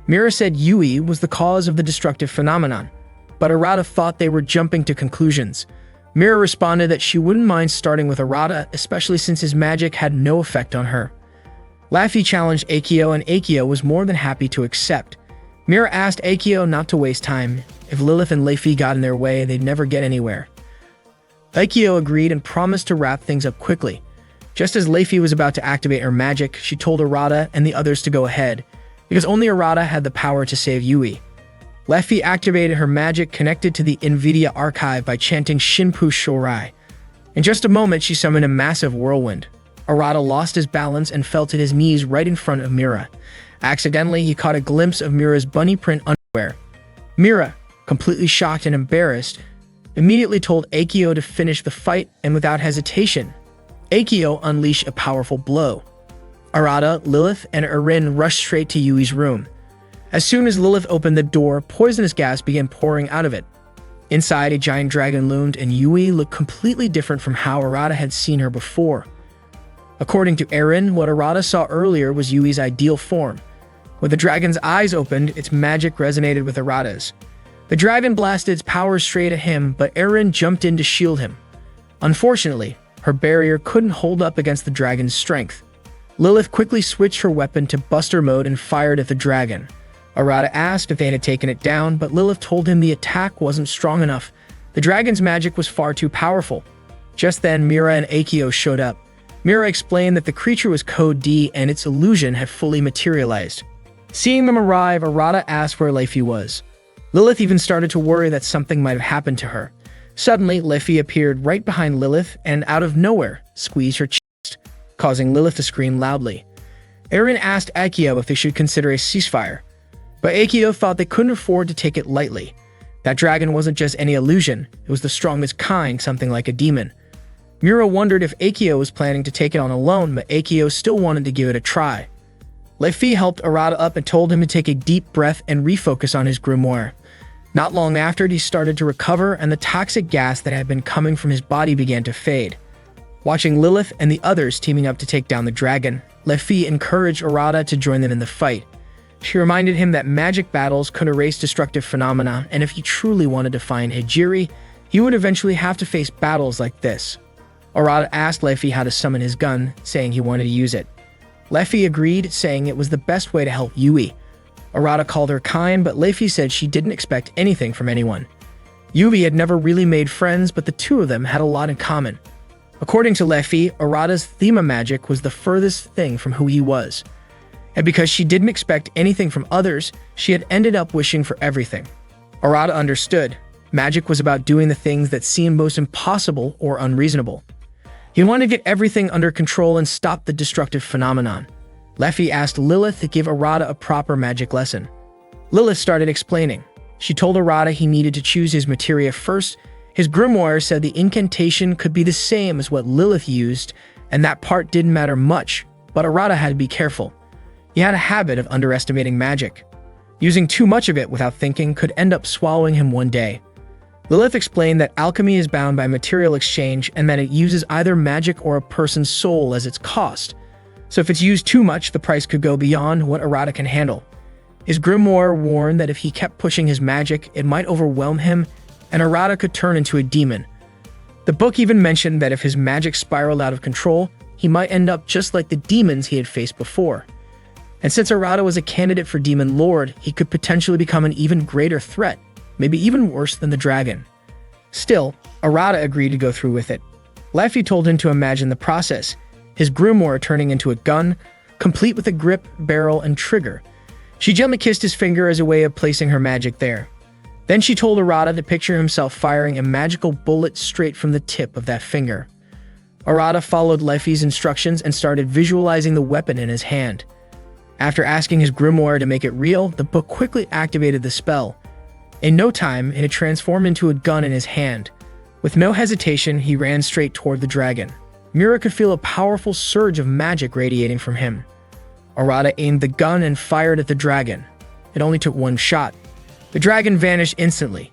[SPEAKER 1] Mira said Yui was the cause of the destructive phenomenon, but Arata thought they were jumping to conclusions. Mira responded that she wouldn't mind starting with Arata, especially since his magic had no effect on her. Leafy challenged Akio and Akio was more than happy to accept. Mira asked Akio not to waste time. If Lilith and Leifi got in their way, they'd never get anywhere. Akio agreed and promised to wrap things up quickly. Just as Leifi was about to activate her magic, she told Arata and the others to go ahead, because only Arata had the power to save Yui. Leifi activated her magic connected to the NVIDIA archive by chanting Shinpu Shorai. In just a moment, she summoned a massive whirlwind. Arata lost his balance and fell to his knees right in front of Mira. Accidentally, he caught a glimpse of Mira's bunny print underwear. Mira, completely shocked and embarrassed, immediately told Akio to finish the fight, and without hesitation, Akio unleashed a powerful blow. Arata, Lilith, and Erin rushed straight to Yui's room. As soon as Lilith opened the door, poisonous gas began pouring out of it. Inside, a giant dragon loomed, and Yui looked completely different from how Arata had seen her before. According to Erin, what Arata saw earlier was Yui's ideal form. When the dragon's eyes opened, its magic resonated with Arata's. The dragon blasted its power straight at him, but Erin jumped in to shield him. Unfortunately, her barrier couldn't hold up against the dragon's strength. Lilith quickly switched her weapon to Buster mode and fired at the dragon. Arata asked if they had taken it down, but Lilith told him the attack wasn't strong enough. The dragon's magic was far too powerful. Just then, Mira and Akio showed up. Mira explained that the creature was Code D and its illusion had fully materialized. Seeing them arrive, Arata asked where Leifi was. Lilith even started to worry that something might have happened to her. Suddenly, Leifi appeared right behind Lilith and, out of nowhere, squeezed her chest, causing Lilith to scream loudly. Erin asked Akio if they should consider a ceasefire, but Akio thought they couldn't afford to take it lightly. That dragon wasn't just any illusion, it was the strongest kind, something like a demon. Mira wondered if Akio was planning to take it on alone, but Akio still wanted to give it a try. Leifi helped Arata up and told him to take a deep breath and refocus on his grimoire. Not long after, he started to recover, and the toxic gas that had been coming from his body began to fade. Watching Lilith and the others teaming up to take down the dragon, Leifi encouraged Arata to join them in the fight. She reminded him that magic battles could erase destructive phenomena, and if he truly wanted to find Hijiri, he would eventually have to face battles like this. Arata asked Leifi how to summon his gun, saying he wanted to use it. Leifi agreed, saying it was the best way to help Yui. Arata called her kind, but Leifi said she didn't expect anything from anyone. Yui had never really made friends, but the two of them had a lot in common. According to Leifi, Arata's Thema magic was the furthest thing from who he was. And because she didn't expect anything from others, she had ended up wishing for everything. Arata understood. Magic was about doing the things that seemed most impossible or unreasonable. He wanted to get everything under control and stop the destructive phenomenon. Leifi asked Lilith to give Arata a proper magic lesson. Lilith started explaining. She told Arata he needed to choose his materia first. His grimoire said the incantation could be the same as what Lilith used, and that part didn't matter much, but Arata had to be careful. He had a habit of underestimating magic. Using too much of it without thinking could end up swallowing him one day. Lilith explained that alchemy is bound by material exchange and that it uses either magic or a person's soul as its cost. So if it's used too much, the price could go beyond what Arata can handle. His grimoire warned that if he kept pushing his magic, it might overwhelm him, and Arata could turn into a demon. The book even mentioned that if his magic spiraled out of control, he might end up just like the demons he had faced before. And since Arata was a candidate for Demon Lord, he could potentially become an even greater threat, maybe even worse than the dragon. Still, Arata agreed to go through with it. Leifi told him to imagine the process, his grimoire turning into a gun, complete with a grip, barrel, and trigger. She gently kissed his finger as a way of placing her magic there. Then she told Arata to picture himself firing a magical bullet straight from the tip of that finger. Arata followed Leifi's instructions and started visualizing the weapon in his hand. After asking his grimoire to make it real, the book quickly activated the spell. In no time, it had transformed into a gun in his hand. With no hesitation, he ran straight toward the dragon. Mira could feel a powerful surge of magic radiating from him. Arata aimed the gun and fired at the dragon. It only took one shot. The dragon vanished instantly.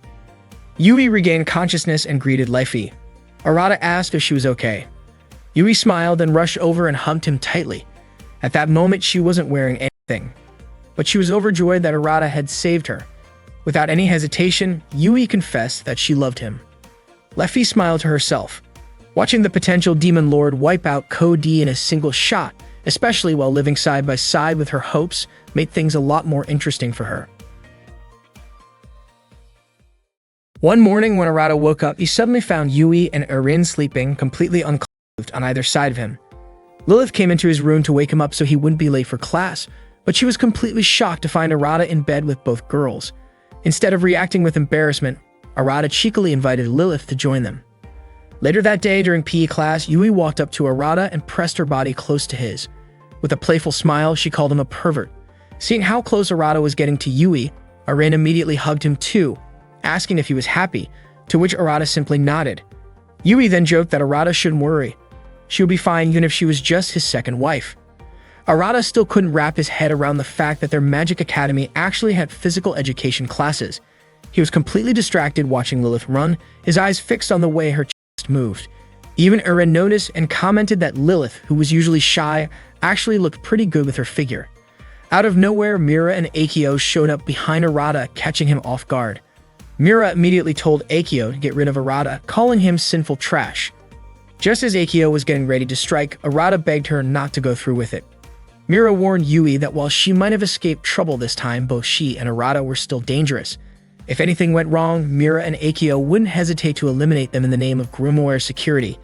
[SPEAKER 1] Yui regained consciousness and greeted Leifi. Arata asked if she was okay. Yui smiled and rushed over and hugged him tightly. At that moment, she wasn't wearing anything, but she was overjoyed that Arata had saved her. Without any hesitation, Yui confessed that she loved him. Leifi smiled to herself. Watching the potential Demon Lord wipe out Code D in a single shot, especially while living side by side with her hopes, made things a lot more interesting for her. One morning when Arata woke up, he suddenly found Yui and Erin sleeping completely unclothed on either side of him. Lilith came into his room to wake him up so he wouldn't be late for class, but she was completely shocked to find Arata in bed with both girls. Instead of reacting with embarrassment, Arata cheekily invited Lilith to join them. Later that day during PE class, Yui walked up to Arata and pressed her body close to his. With a playful smile, she called him a pervert. Seeing how close Arata was getting to Yui, Erin immediately hugged him too, asking if he was happy, to which Arata simply nodded. Yui then joked that Arata shouldn't worry. She would be fine even if she was just his second wife. Arata still couldn't wrap his head around the fact that their magic academy actually had physical education classes. He was completely distracted watching Lilith run, his eyes fixed on the way her chest moved. Even Erin noticed and commented that Lilith, who was usually shy, actually looked pretty good with her figure. Out of nowhere, Mira and Akio showed up behind Arata, catching him off guard. Mira immediately told Akio to get rid of Arata, calling him sinful trash. Just as Akio was getting ready to strike, Arata begged her not to go through with it. Mira warned Yui that while she might have escaped trouble this time, both she and Arata were still dangerous. If anything went wrong, Mira and Akio wouldn't hesitate to eliminate them in the name of Grimoire security.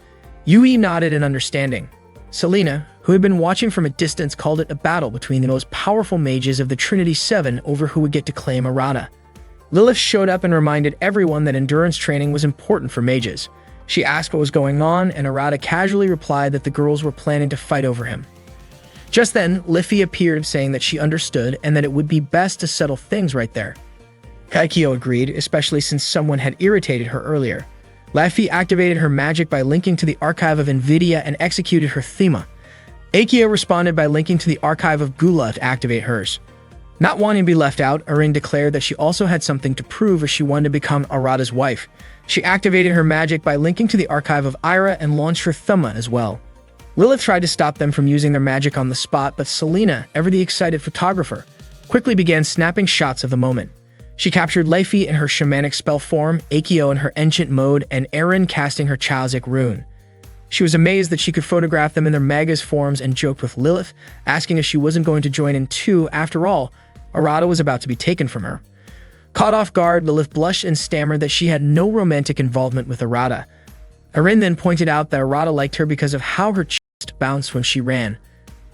[SPEAKER 1] Yui nodded in understanding. Selena, who had been watching from a distance, called it a battle between the most powerful mages of the Trinity Seven over who would get to claim Arata. Lilith showed up and reminded everyone that endurance training was important for mages. She asked what was going on, and Arata casually replied that the girls were planning to fight over him. Just then, Liffy appeared, saying that she understood and that it would be best to settle things right there. Kaikio agreed, especially since someone had irritated her earlier. Laffy activated her magic by linking to the archive of Nvidia and executed her Thema. Akio responded by linking to the archive of Gula to activate hers. Not wanting to be left out, Erin declared that she also had something to prove as she wanted to become Arata's wife. She activated her magic by linking to the archive of Ira and launched her Thema as well. Lilith tried to stop them from using their magic on the spot, but Selena, ever the excited photographer, quickly began snapping shots of the moment. She captured Laffy in her shamanic spell form, Akio in her ancient mode, and Erin casting her Childic rune. She was amazed that she could photograph them in their Magus forms and joked with Lilith, asking if she wasn't going to join in too. After all, Arata was about to be taken from her. Caught off guard, Lilith blushed and stammered that she had no romantic involvement with Arata. Erin then pointed out that Arata liked her because of how her chest bounced when she ran.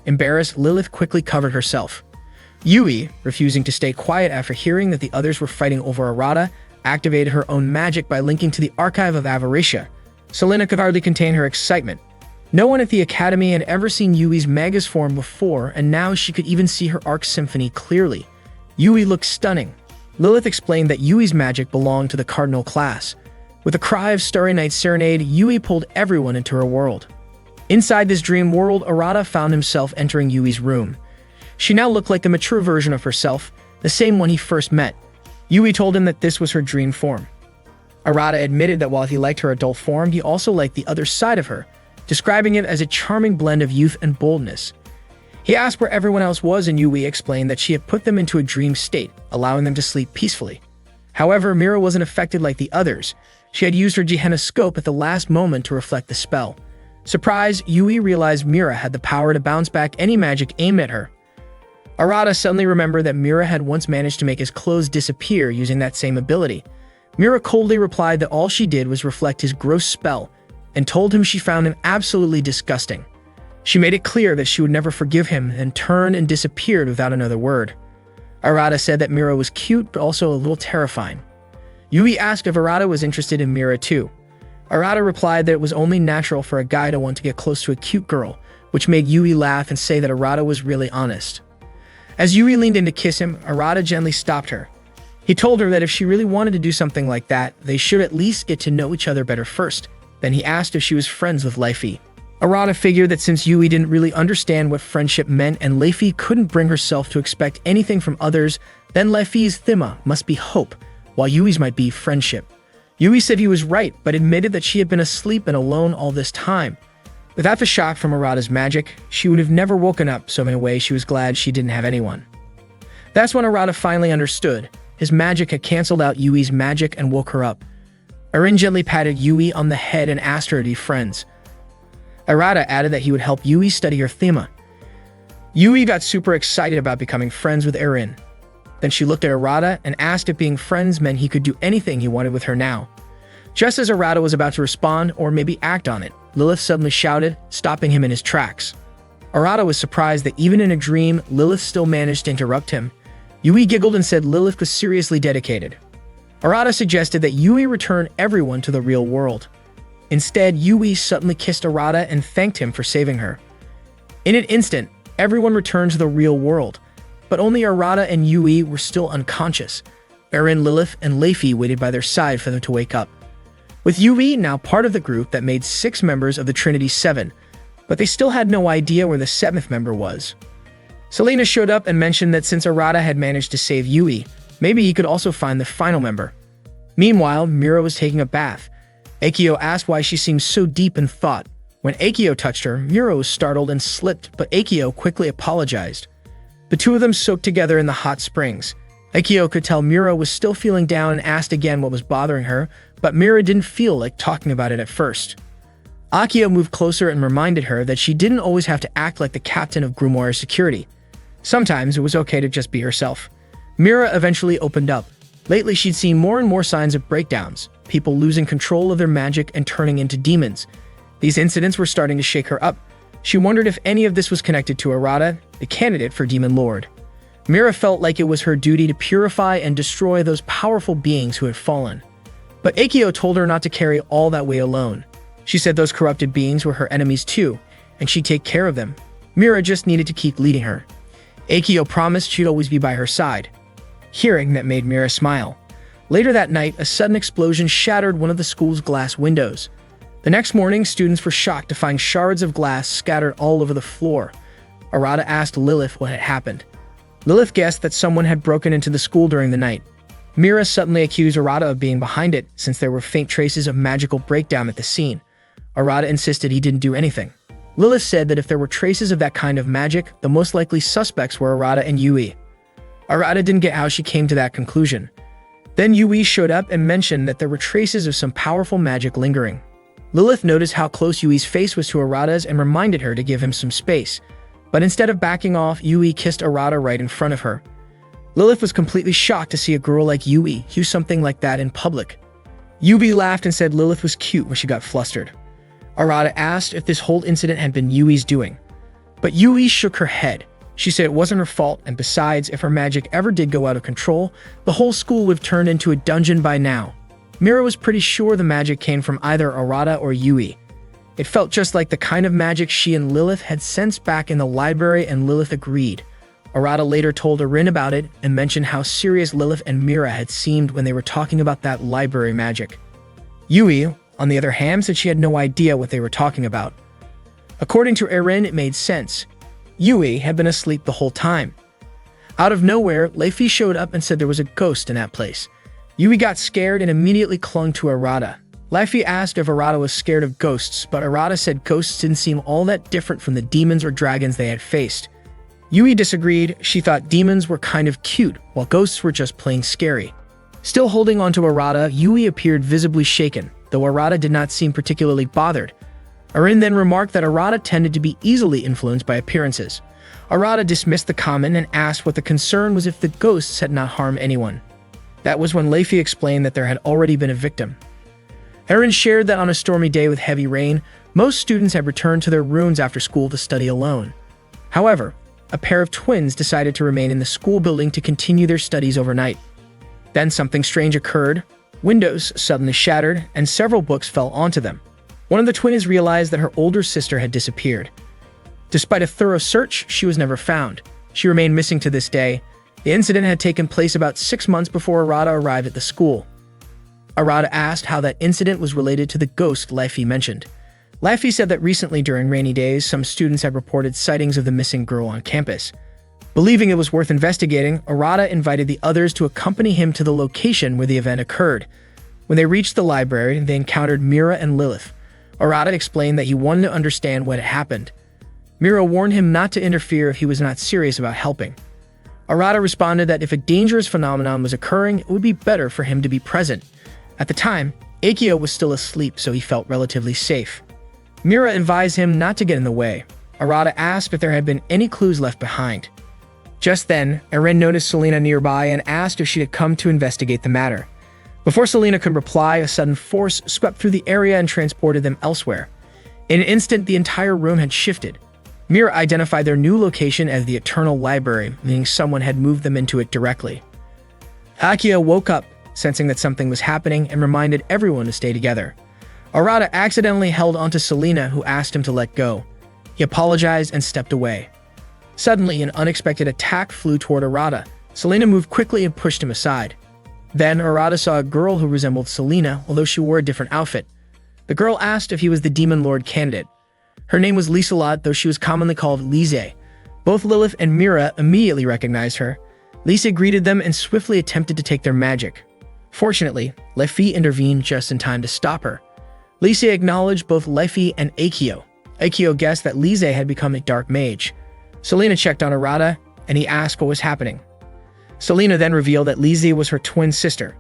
[SPEAKER 1] Embarrassed, Lilith quickly covered herself. Yui, refusing to stay quiet after hearing that the others were fighting over Arata, activated her own magic by linking to the archive of Avaricia. Selena could hardly contain her excitement. No one at the academy had ever seen Yui's Magus form before, and now she could even see her Arc Symphony clearly. Yui looked stunning. Lilith explained that Yui's magic belonged to the Cardinal class. With a cry of Starry Night Serenade, Yui pulled everyone into her world. Inside this dream world, Arata found himself entering Yui's room. She now looked like the mature version of herself, the same one he first met. Yui told him that this was her dream form. Arata admitted that while he liked her adult form, he also liked the other side of her, describing it as a charming blend of youth and boldness. He asked where everyone else was, and Yui explained that she had put them into a dream state, allowing them to sleep peacefully. However, Mira wasn't affected like the others. She had used her Gehenna scope at the last moment to reflect the spell. Surprised, Yui realized Mira had the power to bounce back any magic aimed at her. Arata suddenly remembered that Mira had once managed to make his clothes disappear using that same ability. Mira coldly replied that all she did was reflect his gross spell, and told him she found him absolutely disgusting. She made it clear that she would never forgive him, and turned and disappeared without another word. Arata said that Mira was cute, but also a little terrifying. Yui asked if Arata was interested in Mira too. Arata replied that it was only natural for a guy to want to get close to a cute girl, which made Yui laugh and say that Arata was really honest. As Yui leaned in to kiss him, Arata gently stopped her. He told her that if she really wanted to do something like that, they should at least get to know each other better first. Then he asked if she was friends with Laffy. Arata figured that since Yui didn't really understand what friendship meant and Laffy couldn't bring herself to expect anything from others, then Laffy's Thema must be hope, while Yui's might be friendship. Yui said he was right, but admitted that she had been asleep and alone all this time. Without the shock from Arata's magic, she would have never woken up, so in a way she was glad she didn't have anyone. That's when Arata finally understood. His magic had cancelled out Yui's magic and woke her up. Erin gently patted Yui on the head and asked her to be friends. Arata added that he would help Yui study her Thema. Yui got super excited about becoming friends with Erin. Then she looked at Arata and asked if being friends meant he could do anything he wanted with her now. Just as Arata was about to respond or maybe act on it, Lilith suddenly shouted, stopping him in his tracks. Arata was surprised that even in a dream, Lilith still managed to interrupt him. Yui giggled and said Lilith was seriously dedicated. Arata suggested that Yui return everyone to the real world. Instead, Yui suddenly kissed Arata and thanked him for saving her. In an instant, everyone returned to the real world, but only Arata and Yui were still unconscious. Eren, Lilith, and Leify waited by their side for them to wake up. With Yui now part of the group that made 6 members of the Trinity 7, but they still had no idea where the 7th member was. Selena showed up and mentioned that since Arata had managed to save Yui, maybe he could also find the final member. Meanwhile, Mira was taking a bath. Akio asked why she seemed so deep in thought. When Akio touched her, Mira was startled and slipped, but Akio quickly apologized. The two of them soaked together in the hot springs. Akio could tell Mira was still feeling down and asked again what was bothering her, but Mira didn't feel like talking about it at first. Akio moved closer and reminded her that she didn't always have to act like the captain of Grimoire security. Sometimes it was okay to just be herself. Mira eventually opened up. Lately, she'd seen more and more signs of breakdowns, people losing control of their magic and turning into demons. These incidents were starting to shake her up. She wondered if any of this was connected to Arata, the candidate for Demon Lord. Mira felt like it was her duty to purify and destroy those powerful beings who had fallen. But Akio told her not to carry all that weight alone. She said those corrupted beings were her enemies too, and she'd take care of them. Mira just needed to keep leading her. Akio promised she'd always be by her side. Hearing that made Mira smile. Later that night, a sudden explosion shattered one of the school's glass windows. The next morning, students were shocked to find shards of glass scattered all over the floor. Arata asked Lilith what had happened. Lilith guessed that someone had broken into the school during the night. Mira suddenly accused Arata of being behind it, since there were faint traces of magical breakdown at the scene. Arata insisted he didn't do anything. Lilith said that if there were traces of that kind of magic, the most likely suspects were Arata and Yui. Arata didn't get how she came to that conclusion. Then Yui showed up and mentioned that there were traces of some powerful magic lingering. Lilith noticed how close Yui's face was to Arata's and reminded her to give him some space. But instead of backing off, Yui kissed Arata right in front of her. Lilith was completely shocked to see a girl like Yui do something like that in public. Yui laughed and said Lilith was cute when she got flustered. Arata asked if this whole incident had been Yui's doing. But Yui shook her head. She said it wasn't her fault, and besides, if her magic ever did go out of control, the whole school would have turned into a dungeon by now. Mira was pretty sure the magic came from either Arata or Yui. It felt just like the kind of magic she and Lilith had sensed back in the library, and Lilith agreed. Arata later told Eren about it and mentioned how serious Lilith and Mira had seemed when they were talking about that library magic. Yui, on the other hand, said she had no idea what they were talking about. According to Eren, it made sense. Yui had been asleep the whole time. Out of nowhere, Leify showed up and said there was a ghost in that place. Yui got scared and immediately clung to Arata. Leify asked if Arata was scared of ghosts, but Arata said ghosts didn't seem all that different from the demons or dragons they had faced. Yui disagreed. She thought demons were kind of cute, while ghosts were just plain scary. Still holding onto Arata, Yui appeared visibly shaken, though Arata did not seem particularly bothered. Eren then remarked that Arata tended to be easily influenced by appearances. Arata dismissed the comment and asked what the concern was if the ghosts had not harmed anyone. That was when Leify explained that there had already been a victim. Eren shared that on a stormy day with heavy rain, most students had returned to their rooms after school to study alone. However, a pair of twins decided to remain in the school building to continue their studies overnight. Then something strange occurred. Windows suddenly shattered, and several books fell onto them. One of the twins realized that her older sister had disappeared. Despite a thorough search, she was never found. She remained missing to this day. The incident had taken place about 6 months before Arata arrived at the school. Arata asked how that incident was related to the ghost Leify mentioned. Leify said that recently during rainy days, some students had reported sightings of the missing girl on campus. Believing it was worth investigating, Arata invited the others to accompany him to the location where the event occurred. When they reached the library, they encountered Mira and Lilith. Arata explained that he wanted to understand what had happened. Mira warned him not to interfere if he was not serious about helping. Arata responded that if a dangerous phenomenon was occurring, it would be better for him to be present. At the time, Akio was still asleep, so he felt relatively safe. Mira advised him not to get in the way. Arata asked if there had been any clues left behind. Just then, Erin noticed Selena nearby and asked if she had come to investigate the matter. Before Selena could reply, a sudden force swept through the area and transported them elsewhere. In an instant, the entire room had shifted. Mira identified their new location as the Eternal Library, meaning someone had moved them into it directly. Akio woke up, sensing that something was happening, and reminded everyone to stay together. Arata accidentally held onto Selena, who asked him to let go. He apologized and stepped away. Suddenly, an unexpected attack flew toward Arata. Selena moved quickly and pushed him aside. Then, Arata saw a girl who resembled Selena, although she wore a different outfit. The girl asked if he was the Demon Lord candidate. Her name was Liselot, though she was commonly called Lise. Both Lilith and Mira immediately recognized her. Lise greeted them and swiftly attempted to take their magic. Fortunately, Lefi intervened just in time to stop her. Lise acknowledged both Lefi and Akio. Akio guessed that Lise had become a dark mage. Selena checked on Arata, and he asked what was happening. Selena then revealed that Lise was her twin sister.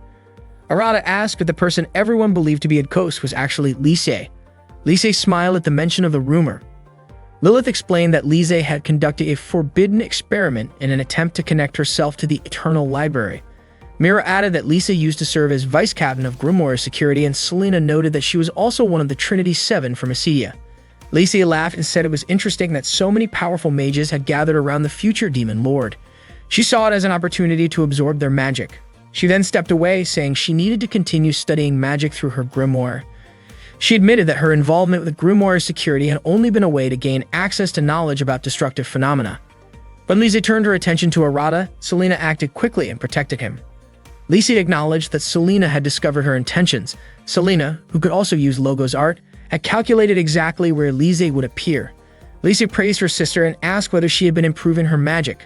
[SPEAKER 1] Arata asked if the person everyone believed to be a ghost was actually Lise. Lise smiled at the mention of the rumor. Lilith explained that Lise had conducted a forbidden experiment in an attempt to connect herself to the Eternal Library. Mira added that Lisa used to serve as vice captain of Grimoire Security, and Selena noted that she was also one of the Trinity Seven from Acedia. Lisa laughed and said it was interesting that so many powerful mages had gathered around the future Demon Lord. She saw it as an opportunity to absorb their magic. She then stepped away, saying she needed to continue studying magic through her grimoire. She admitted that her involvement with Grimoire Security had only been a way to gain access to knowledge about destructive phenomena. When Lisa turned her attention to Arata, Selena acted quickly and protected him. Lisa acknowledged that Selena had discovered her intentions. Selena, who could also use Logo's art, had calculated exactly where Lise would appear. Lisa praised her sister and asked whether she had been improving her magic.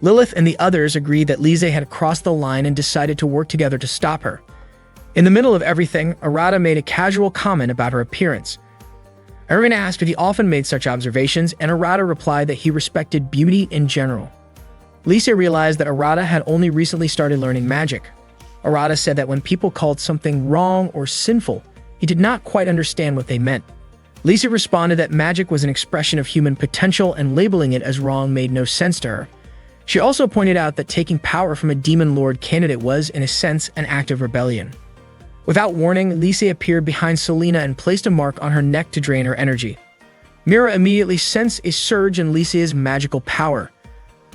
[SPEAKER 1] Lilith and the others agreed that Lise had crossed the line and decided to work together to stop her. In the middle of everything, Arata made a casual comment about her appearance. Erin asked if he often made such observations, and Arata replied that he respected beauty in general. Lisa realized that Arata had only recently started learning magic. Arata said that when people called something wrong or sinful, he did not quite understand what they meant. Lisa responded that magic was an expression of human potential, and labeling it as wrong made no sense to her. She also pointed out that taking power from a Demon Lord candidate was, in a sense, an act of rebellion. Without warning, Lisa appeared behind Selena and placed a mark on her neck to drain her energy. Mira immediately sensed a surge in Lisa's magical power.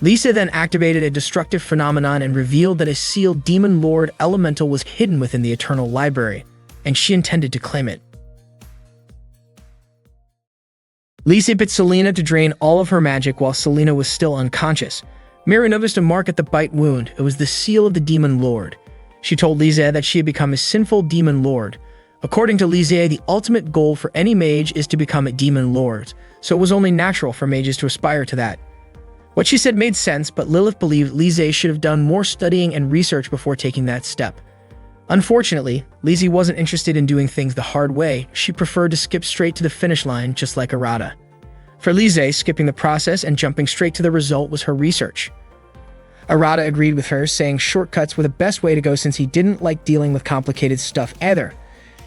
[SPEAKER 1] Lisa then activated a destructive phenomenon and revealed that a sealed Demon Lord elemental was hidden within the Eternal Library, and she intended to claim it. Lisa bit Selena to drain all of her magic while Selena was still unconscious. Mira noticed a mark at the bite wound. It was the seal of the Demon Lord. She told Lisa that she had become a sinful Demon Lord. According to Lisa, the ultimate goal for any mage is to become a Demon Lord, so it was only natural for mages to aspire to that. What she said made sense, but Lilith believed Lisa should have done more studying and research before taking that step. Unfortunately, Lisa wasn't interested in doing things the hard way. She preferred to skip straight to the finish line, just like Arata. For Lisa, skipping the process and jumping straight to the result was her research. Arata agreed with her, saying shortcuts were the best way to go since he didn't like dealing with complicated stuff either.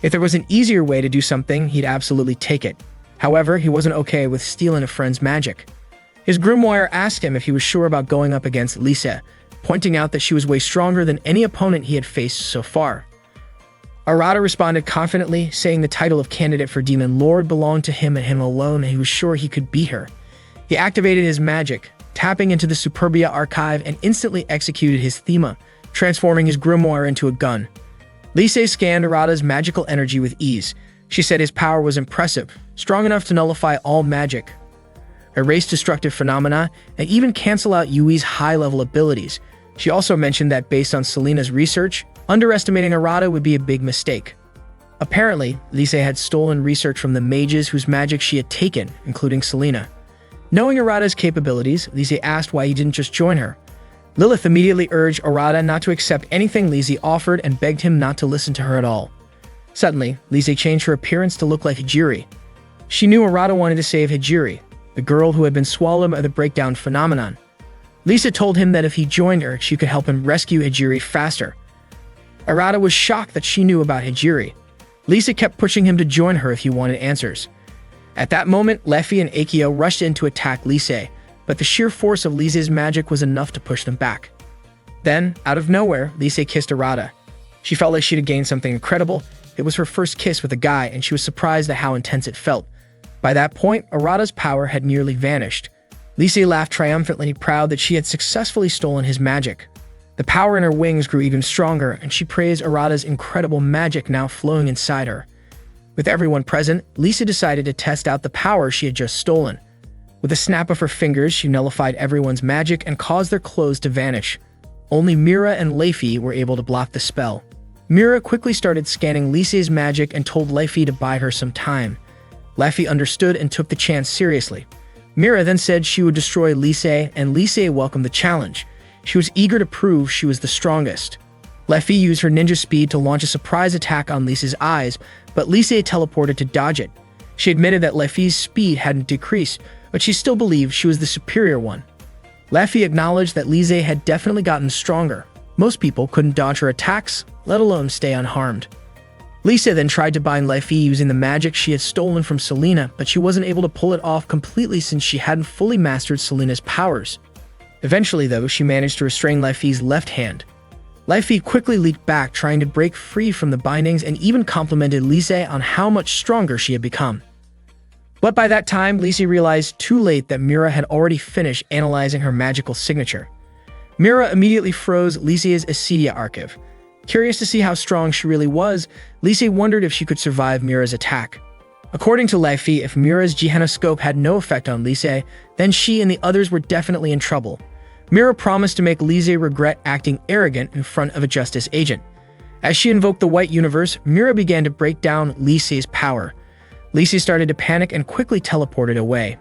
[SPEAKER 1] If there was an easier way to do something, he'd absolutely take it. However, he wasn't okay with stealing a friend's magic. His grimoire asked him if he was sure about going up against Lisa, pointing out that she was way stronger than any opponent he had faced so far. Arata responded confidently, saying the title of candidate for Demon Lord belonged to him and him alone, and he was sure he could beat her. He activated his magic, tapping into the Superbia archive, and instantly executed his thema, transforming his grimoire into a gun. Lisa scanned Arata's magical energy with ease. She said his power was impressive, strong enough to nullify all magic, erase destructive phenomena, and even cancel out Yui's high-level abilities. She also mentioned that based on Selena's research, underestimating Arata would be a big mistake. Apparently, Lisa had stolen research from the mages whose magic she had taken, including Selena. Knowing Arata's capabilities, Lisa asked why he didn't just join her. Lilith immediately urged Arata not to accept anything Lisa offered and begged him not to listen to her at all. Suddenly, Lisa changed her appearance to look like Hijiri. She knew Arata wanted to save Hijiri, the girl who had been swallowed by the breakdown phenomenon. Lisa told him that if he joined her, she could help him rescue Hijiri faster. Arata was shocked that she knew about Hijiri. Lisa kept pushing him to join her if he wanted answers. At that moment, Lefi and Akio rushed in to attack Lisa. but the sheer force of Lisey's magic was enough to push them back. Then, out of nowhere, Lisey kissed Arata. She felt like she'd had gained something incredible. It was her first kiss with a guy, and she was surprised at how intense it felt. By that point, Arata's power had nearly vanished. Lisey laughed triumphantly, proud that she had successfully stolen his magic. The power in her wings grew even stronger, and she praised Arata's incredible magic now flowing inside her. With everyone present, Lisey decided to test out the power she had just stolen. With a snap of her fingers, she nullified everyone's magic and caused their clothes to vanish. Only Mira and Leifi were able to block the spell. Mira quickly started scanning Lisey's magic and told Leifi to buy her some time. Leifi understood and took the chance seriously. Mira then said she would destroy Lisey, and Lisey welcomed the challenge. She was eager to prove she was the strongest. Leifi used her ninja speed to launch a surprise attack on Lisey's eyes, but Lisey teleported to dodge it. She admitted that Leifi's speed hadn't decreased, but she still believed she was the superior one. Leifi acknowledged that Lisey had definitely gotten stronger. Most people couldn't dodge her attacks, let alone stay unharmed. Lisey then tried to bind Leifi using the magic she had stolen from Selena, but she wasn't able to pull it off completely since she hadn't fully mastered Selena's powers. Eventually, though, she managed to restrain Leifi's left hand. Leifi quickly leaped back, trying to break free from the bindings, and even complimented Lisey on how much stronger she had become. But by that time, Lisey realized too late that Mira had already finished analyzing her magical signature. Mira immediately froze Lisey's Acedia archive. Curious to see how strong she really was, Lisey wondered if she could survive Mira's attack. According to Leifi, if Mira's Gehenoscope had no effect on Lisey, then she and the others were definitely in trouble. Mira promised to make Lisey regret acting arrogant in front of a justice agent. As she invoked the White Universe, Mira began to break down Lisey's power. Lisey started to panic and quickly teleported away.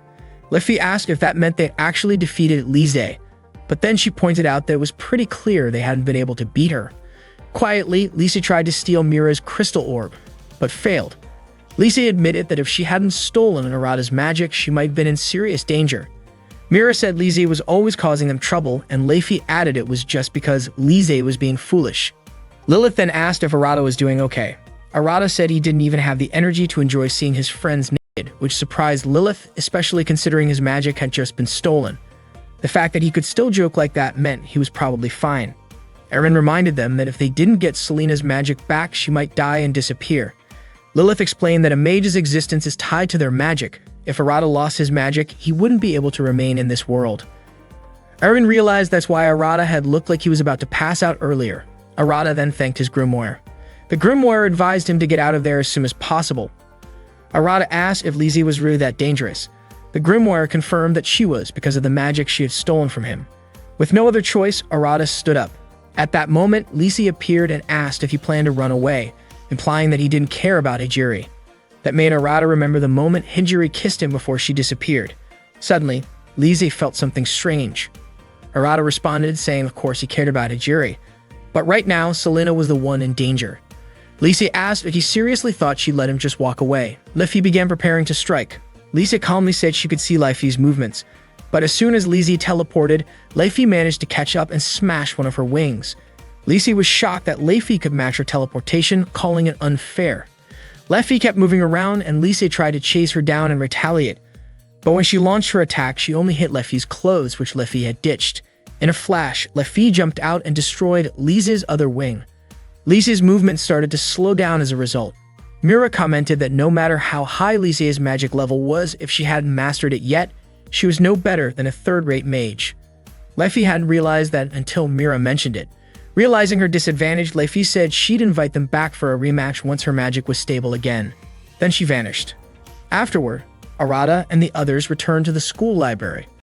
[SPEAKER 1] Leifi asked if that meant they actually defeated Lisey, but then she pointed out that it was pretty clear they hadn't been able to beat her. Quietly, Lisey tried to steal Mira's crystal orb, but failed. Lisey admitted that if she hadn't stolen Arata's magic, she might have been in serious danger. Mira said Lisey was always causing them trouble, and Leifi added it was just because Lisey was being foolish. Lilith then asked if Arata was doing okay. Arata said he didn't even have the energy to enjoy seeing his friends naked, which surprised Lilith, especially considering his magic had just been stolen. The fact that he could still joke like that meant he was probably fine. Eren reminded them that if they didn't get Selena's magic back, she might die and disappear. Lilith explained that a mage's existence is tied to their magic. If Arata lost his magic, he wouldn't be able to remain in this world. Eren realized that's why Arata had looked like he was about to pass out earlier. Arata then thanked his grimoire. The grimoire advised him to get out of there as soon as possible. Arata asked if Lisey was really that dangerous. The grimoire confirmed that she was because of the magic she had stolen from him. With no other choice, Arata stood up. At that moment, Lisey appeared and asked if he planned to run away, implying that he didn't care about Hijiri. That made Arata remember the moment Hijiri kissed him before she disappeared. Suddenly, Lisey felt something strange. Arata responded, saying of course he cared about Hijiri. But right now, Selena was the one in danger. Lisey asked if he seriously thought she'd let him just walk away. Leifi began preparing to strike. Lisey calmly said she could see Leifi's movements. But as soon as Lisey teleported, Leifi managed to catch up and smash one of her wings. Lisey was shocked that Leifi could match her teleportation, calling it unfair. Leifi kept moving around and Lisey tried to chase her down and retaliate. But when she launched her attack, she only hit Leifi's clothes, which Leifi had ditched. In a flash, Leifi jumped out and destroyed Lisey's other wing. Lisey's movement started to slow down as a result. Mira commented that no matter how high Lisey's magic level was, if she hadn't mastered it yet, she was no better than a third-rate mage. Leifi hadn't realized that until Mira mentioned it. Realizing her disadvantage, Leifi said she'd invite them back for a rematch once her magic was stable again. Then she vanished. Afterward, Arata and the others returned to the school library.